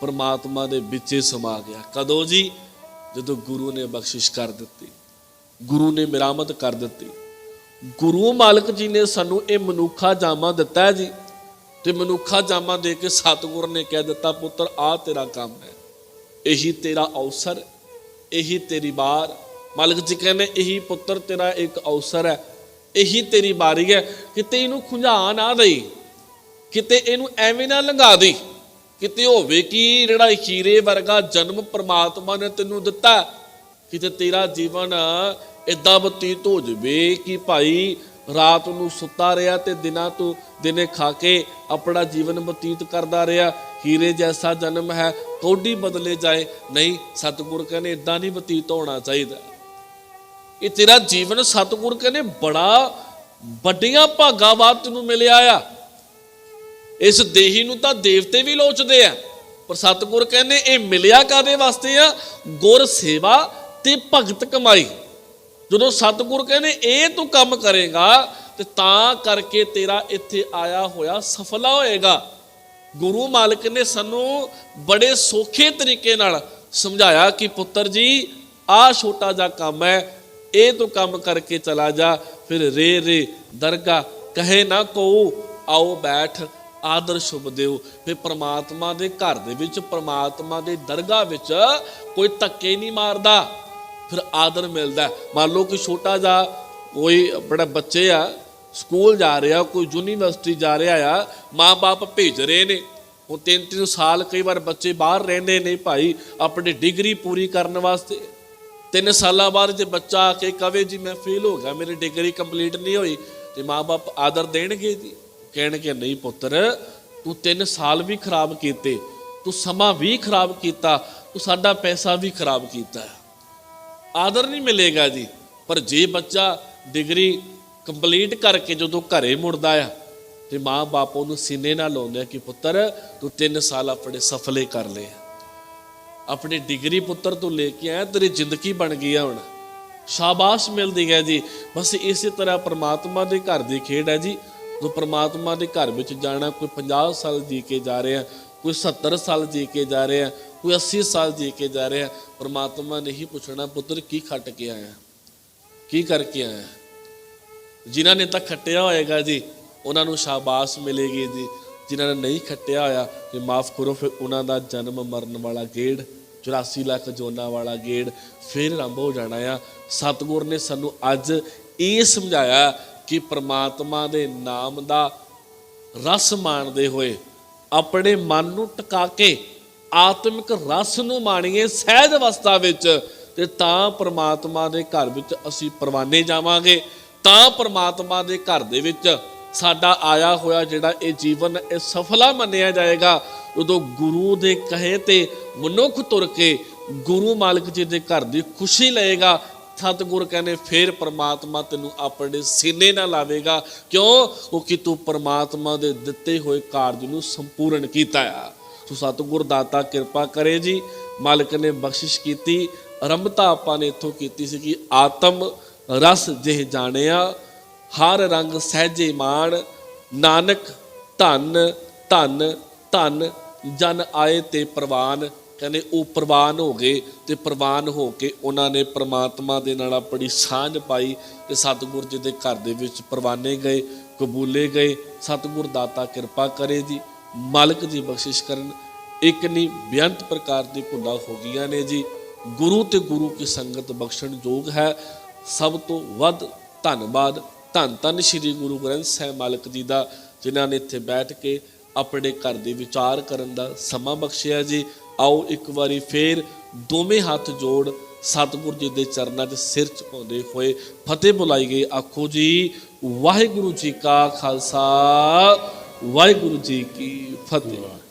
ਪਰਮਾਤਮਾ ਦੇ ਵਿੱਚੇ ਸਮਾ ਗਿਆ। ਕਦੋਂ ਜੀ? ਜਦੋਂ ਗੁਰੂ ਨੇ ਬਖਸ਼ਿਸ਼ ਕਰ ਦਿੱਤੀ, ਗੁਰੂ ਨੇ ਮਿਹਰਮਤ ਕਰ ਦਿੱਤੀ। ਗੁਰੂ ਮਾਲਕ ਜੀ ਨੇ ਸਾਨੂੰ ਇਹ ਮਨੁੱਖਾ ਜਾਮਾ ਦਿੱਤਾ ਜੀ, ਤੇ ਮਨੁੱਖਾ ਜਾਮਾ ਦੇ ਕੇ ਸਤਿਗੁਰ ਨੇ ਕਹਿ ਦਿੱਤਾ ਪੁੱਤਰ ਆ ਤੇਰਾ ਕੰਮ ਹੈ, ਇਹੀ ਤੇਰਾ ਅਵਸਰ, ਇਹੀ ਤੇਰੀ ਵਾਰ। ਮਾਲਕ ਜੀ ਕਹਿੰਦੇ ਇਹੀ ਪੁੱਤਰ ਤੇਰਾ ਇੱਕ ਅਵਸਰ ਹੈ, ਇਹੀ ਤੇਰੀ ਵਾਰੀ ਹੈ। ਕਿਤੇ ਇਹਨੂੰ ਖੁੰਝਾ ਨਾ ਦੇਈ, ਕਿਤੇ ਇਹਨੂੰ ਐਵੇਂ ਨਾ ਲੰਘਾ ਦੇ, ਕਿਤੇ ਹੋਵੇ ਕਿ ਜਿਹੜਾ ਹੀਰੇ ਵਰਗਾ ਜਨਮ ਪਰਮਾਤਮਾ ਨੇ ਤੈਨੂੰ ਦਿੱਤਾ, ਕਿਤੇ ਤੇਰਾ ਜੀਵਨ ਇੱਦਾਂ ਬਤੀਤ ਹੋ ਜਾਵੇ ਕਿ ਭਾਈ ਰਾਤ ਨੂੰ ਸੁੱਤਾ ਰਿਹਾ ਤੇ ਦਿਨੇ ਖਾ ਕੇ ਆਪਣਾ ਜੀਵਨ ਬਤੀਤ ਕਰਦਾ ਰਿਹਾ। ਹੀਰੇ ਜੈਸਾ ਜਨਮ ਹੈ ਕੌਡੀ ਬਦਲੇ ਜਾਏ, ਨਹੀਂ, ਸਤਿਗੁਰ ਕਹਿੰਦੇ ਇੱਦਾਂ ਨਹੀਂ ਬਤੀਤ ਹੋਣਾ ਚਾਹੀਦਾ। ਇਹ ਤੇਰਾ ਜੀਵਨ ਸਤਿਗੁਰ ਕਹਿੰਦੇ ਬੜਾ ਵੱਡੀਆਂ ਭਾਗਾਂ ਬਾਅਦ ਤੈਨੂੰ ਮਿਲਿਆ ਆ। ਇਸ ਦੇਹੀ ਨੂੰ ਤਾਂ ਦੇਵਤੇ ਵੀ ਲੋਚਦੇ ਆ, ਪਰ ਸਤਿਗੁਰ ਕਹਿੰਦੇ ਇਹ ਮਿਲਿਆ ਕਾਦੇ ਵਾਸਤੇ ਆ? ਗੁਰ ਸੇਵਾ ਤੇ ਭਗਤ ਕਮਾਈ। ਜਦੋਂ ਸਤਿਗੁਰ ਕਹਿੰਦੇ ਇਹ ਤੂੰ ਕੰਮ ਕਰੇਗਾ ਤੇ ਤਾਂ ਕਰਕੇ ਤੇਰਾ ਇੱਥੇ ਆਇਆ ਹੋਇਆ ਸਫਲਾ ਹੋਏਗਾ। ਗੁਰੂ ਮਾਲਕ ਨੇ ਸਾਨੂੰ ਬੜੇ ਸੌਖੇ ਤਰੀਕੇ ਨਾਲ ਸਮਝਾਇਆ ਕਿ ਪੁੱਤਰ ਜੀ ਆਹ ਛੋਟਾ ਜਿਹਾ ਕੰਮ ਹੈ, ਇਹ ਤੂੰ ਕੰਮ ਕਰਕੇ ਚਲਾ ਜਾ। ਫਿਰ ਰੇ ਦਰਗਾ ਕਹੇ ਨਾ ਕੋ ਆਓ ਬੈਠ ਆਦਰ ਸ਼ੁਭ ਦਿਓ। ਫਿਰ ਪਰਮਾਤਮਾ ਦੇ ਘਰ ਦੇ ਵਿੱਚ, ਪਰਮਾਤਮਾ ਦੇ ਦਰਗਾਹ ਵਿੱਚ ਕੋਈ ਧੱਕੇ ਨਹੀਂ ਮਾਰਦਾ, ਫਿਰ ਆਦਰ ਮਿਲਦਾ। ਮੰਨ ਲਓ ਕਿ ਛੋਟਾ ਜਿਹਾ ਕੋਈ ਬੜਾ ਬੱਚੇ ਆ, ਸਕੂਲ ਜਾ ਰਿਹਾ, ਕੋਈ ਯੂਨੀਵਰਸਿਟੀ ਜਾ ਰਿਹਾ ਆ, ਮਾਂ ਬਾਪ ਭੇਜ ਰਹੇ ਨੇ। ਹੁਣ 3-3 ਸਾਲ ਕਈ ਵਾਰ ਬੱਚੇ ਬਾਹਰ ਰਹਿੰਦੇ ਨੇ ਭਾਈ ਆਪਣੀ ਡਿਗਰੀ ਪੂਰੀ ਕਰਨ ਵਾਸਤੇ। 3 ਸਾਲਾਂ ਬਾਅਦ ਜੇ ਬੱਚਾ ਆ ਕੇ ਕਵੇ ਜੀ ਮੈਂ ਫੇਲ ਹੋ ਗਿਆ, ਮੇਰੀ ਡਿਗਰੀ ਕੰਪਲੀਟ ਨਹੀਂ ਹੋਈ, ਤੇ ਮਾਂ ਬਾਪ ਆਦਰ ਦੇਣਗੇ ਜੀ? ਕਹਿਣਗੇ ਨਹੀਂ ਪੁੱਤਰ, ਤੂੰ 3 ਸਾਲ ਵੀ ਖਰਾਬ ਕੀਤੇ, ਤੂੰ ਸਮਾਂ ਵੀ ਖਰਾਬ ਕੀਤਾ, ਤੂੰ ਸਾਡਾ ਪੈਸਾ ਵੀ ਖਰਾਬ ਕੀਤਾ। ਆਦਰ ਨਹੀਂ ਮਿਲੇਗਾ ਜੀ। ਪਰ ਜੇ ਬੱਚਾ ਡਿਗਰੀ ਕੰਪਲੀਟ ਕਰਕੇ ਜਦੋਂ ਘਰੇ ਮੁੜਦਾ ਆ ਤੇ ਮਾਂ ਬਾਪ ਉਹਨੂੰ ਸੀਨੇ ਨਾਲ ਲਾਉਂਦੇ ਆ ਕਿ ਪੁੱਤਰ ਤੂੰ 3 ਸਾਲ ਆਪਣੇ ਸਫਲੇ ਕਰ ਲਏ, ਆਪਣੀ ਡਿਗਰੀ ਪੁੱਤਰ ਤੂੰ ਲੈ ਕੇ ਆਇਆ, ਤੇਰੀ ਜ਼ਿੰਦਗੀ ਬਣ ਗਈ ਆ, ਹੁਣ ਸ਼ਾਬਾਸ਼ ਮਿਲਦੀ ਹੈ ਜੀ। ਬਸ ਇਸੇ ਤਰ੍ਹਾਂ ਪ੍ਰਮਾਤਮਾ ਦੇ ਘਰ ਦੀ ਖੇਡ ਹੈ ਜੀ। ਜੋ ਪ੍ਰਮਾਤਮਾ ਦੇ ਘਰ ਵਿੱਚ ਜਾਣਾ, ਕੋਈ 50 ਸਾਲ ਜੀ ਕੇ ਜਾ ਰਿਹਾ, ਕੋਈ 70 ਸਾਲ ਜੀ ਕੇ ਜਾ ਰਿਹਾ, ਕੋਈ 80 ਸਾਲ ਜੀ ਕੇ ਜਾ ਰਿਹਾ, ਪ੍ਰਮਾਤਮਾ ਨੇ ਹੀ ਪੁੱਛਣਾ ਪੁੱਤਰ ਕੀ ਖੱਟ ਕੇ ਆਇਆ, ਕੀ ਕਰਕੇ ਆਇਆ। ਜਿਨ੍ਹਾਂ ਨੇ ਤਾਂ ਖੱਟਿਆ ਹੋਏਗਾ ਜੀ ਉਹਨਾਂ ਨੂੰ ਸ਼ਾਬਾਸ਼ ਮਿਲੇਗੀ ਜੀ। ਜਿਨ੍ਹਾਂ ਨੇ ਨਹੀਂ ਖੱਟਿਆ ਹੋਇਆ ਕਿ ਮਾਫ ਕਰੋ, ਫਿਰ ਉਹਨਾਂ ਦਾ ਜਨਮ ਮਰਨ ਵਾਲਾ ਗੇੜ, 84 ਲੱਖ ਜੋਨਾਂ ਵਾਲਾ ਗੇੜ ਫਿਰ ਆਰੰਭ ਹੋ ਜਾਣਾ ਆ। ਸਤਿਗੁਰ ਨੇ ਸਾਨੂੰ ਅੱਜ ਇਹ ਸਮਝਾਇਆ ਕਿ ਪ੍ਰਮਾਤਮਾ ਦੇ ਨਾਮ ਦਾ ਰਸ ਮਾਣਦੇ ਹੋਏ ਆਪਣੇ ਮਨ ਨੂੰ ਟਿਕਾ ਕੇ ਆਤਮਿਕ ਰਸ ਨੂੰ ਮਾਣੀਏ ਸਹਿਜ ਅਵਸਥਾ ਵਿੱਚ, ਤੇ ਤਾਂ ਪ੍ਰਮਾਤਮਾ ਦੇ ਘਰ ਵਿੱਚ ਅਸੀਂ ਪਰਵਾਨੇ ਜਾਵਾਂਗੇ। ਤਾਂ ਪ੍ਰਮਾਤਮਾ ਦੇ ਘਰ ਦੇ ਵਿੱਚ ਸਾਡਾ ਆਇਆ ਹੋਇਆ ਜਿਹੜਾ ਇਹ ਜੀਵਨ ਇਹ ਸਫਲਾ ਮੰਨਿਆ ਜਾਏਗਾ। ਉਦੋਂ ਗੁਰੂ ਦੇ ਕਹੇ ਤੇ ਮਨੁੱਖ ਤੁਰ ਕੇ ਗੁਰੂ ਮਾਲਕ ਜੀ ਦੇ ਘਰ ਦੀ ਖੁਸ਼ੀ ਲਏਗਾ। ਸਤਿਗੁਰ ਕਹਿੰਦੇ ਫਿਰ ਪ੍ਰਮਾਤਮਾ ਤੈਨੂੰ ਆਪਣੇ ਸੀਨੇ ਨਾਲ ਲਾਵੇਗਾ। ਕਿਉਂ? ਕਿਉਂਕਿ ਤੂੰ ਪ੍ਰਮਾਤਮਾ ਦੇ ਦਿੱਤੇ ਹੋਏ ਕਾਰਜ ਨੂੰ ਸੰਪੂਰਨ ਕੀਤਾ ਆ। ਸੋ ਸਤਿਗੁਰ ਦਾਤਾ ਕਿਰਪਾ ਕਰੇ ਜੀ। ਮਾਲਕ ਨੇ ਬਖਸ਼ਿਸ਼ ਕੀਤੀ। ਆਰੰਭਤਾ ਆਪਾਂ ਨੇ ਇੱਥੋਂ ਕੀਤੀ ਸੀ ਕਿ ਆਤਮ ਰਸ ਜਿਹ ਜਾਣਿਆ, ਹਰ ਰੰਗ ਸਹਿਜੇ ਮਾਣ, ਨਾਨਕ ਧੰਨ ਧੰਨ ਧੰਨ ਜਨ ਆਏ ਤੇ ਪ੍ਰਵਾਨ। ਕਹਿੰਦੇ ਉਹ ਪ੍ਰਵਾਨ ਹੋ ਗਏ ਤੇ ਪ੍ਰਵਾਨ ਹੋ ਕੇ ਉਹਨਾਂ ਨੇ ਪ੍ਰਮਾਤਮਾ ਦੇ ਨਾਲ ਆਪਣੀ ਸਾਂਝ ਪਾਈ ਤੇ ਸਤਿਗੁਰ ਜੀ ਦੇ ਘਰ ਦੇ ਵਿੱਚ ਪ੍ਰਵਾਨੇ ਗਏ, ਕਬੂਲੇ ਗਏ। ਸਤਿਗੁਰ ਦਾਤਾ ਕਿਰਪਾ ਕਰੇ ਜੀ, ਮਾਲਕ ਜੀ ਬਖਸ਼ਿਸ਼ ਕਰਨ। ਇੱਕ ਨਹੀਂ ਬੇਅੰਤ ਪ੍ਰਕਾਰ ਦੀ ਭੁੱਲਾਂ ਹੋ ਗਈਆਂ ਨੇ ਜੀ। ਗੁਰੂ ਤੇ ਗੁਰੂ ਕੀ ਸੰਗਤ ਬਖਸ਼ਣ ਯੋਗ ਹੈ। ਸਭ ਤੋਂ ਵੱਧ ਧੰਨਵਾਦ ਧੰਨ ਧੰਨ ਸ਼੍ਰੀ ਗੁਰੂ ਗ੍ਰੰਥ ਸਾਹਿਬ ਮਾਲਕ ਜੀ ਦਾ, ਜਿਨ੍ਹਾਂ ਨੇ ਇੱਥੇ ਬੈਠ ਕੇ ਆਪਣੇ ਘਰ ਦੇ ਵਿਚਾਰ ਕਰਨ ਦਾ ਸਮਾਂ ਬਖਸ਼ਿਆ ਜੀ। ਆਓ ਇੱਕ ਵਾਰੀ ਫੇਰ ਦੋਵੇਂ ਹੱਥ ਜੋੜ ਸਤਿਗੁਰ ਜੀ ਦੇ ਚਰਨਾਂ 'ਚ ਸਿਰ ਝੁਕਾਉਂਦੇ ਹੋਏ ਫਤਿਹ ਬੁਲਾਈਏ। ਆਖੋ ਜੀ ਵਾਹਿਗੁਰੂ ਜੀ ਕਾ ਖਾਲਸਾ, ਵਾਹਿਗੁਰੂ ਜੀ ਕੀ ਫਤਿਹ।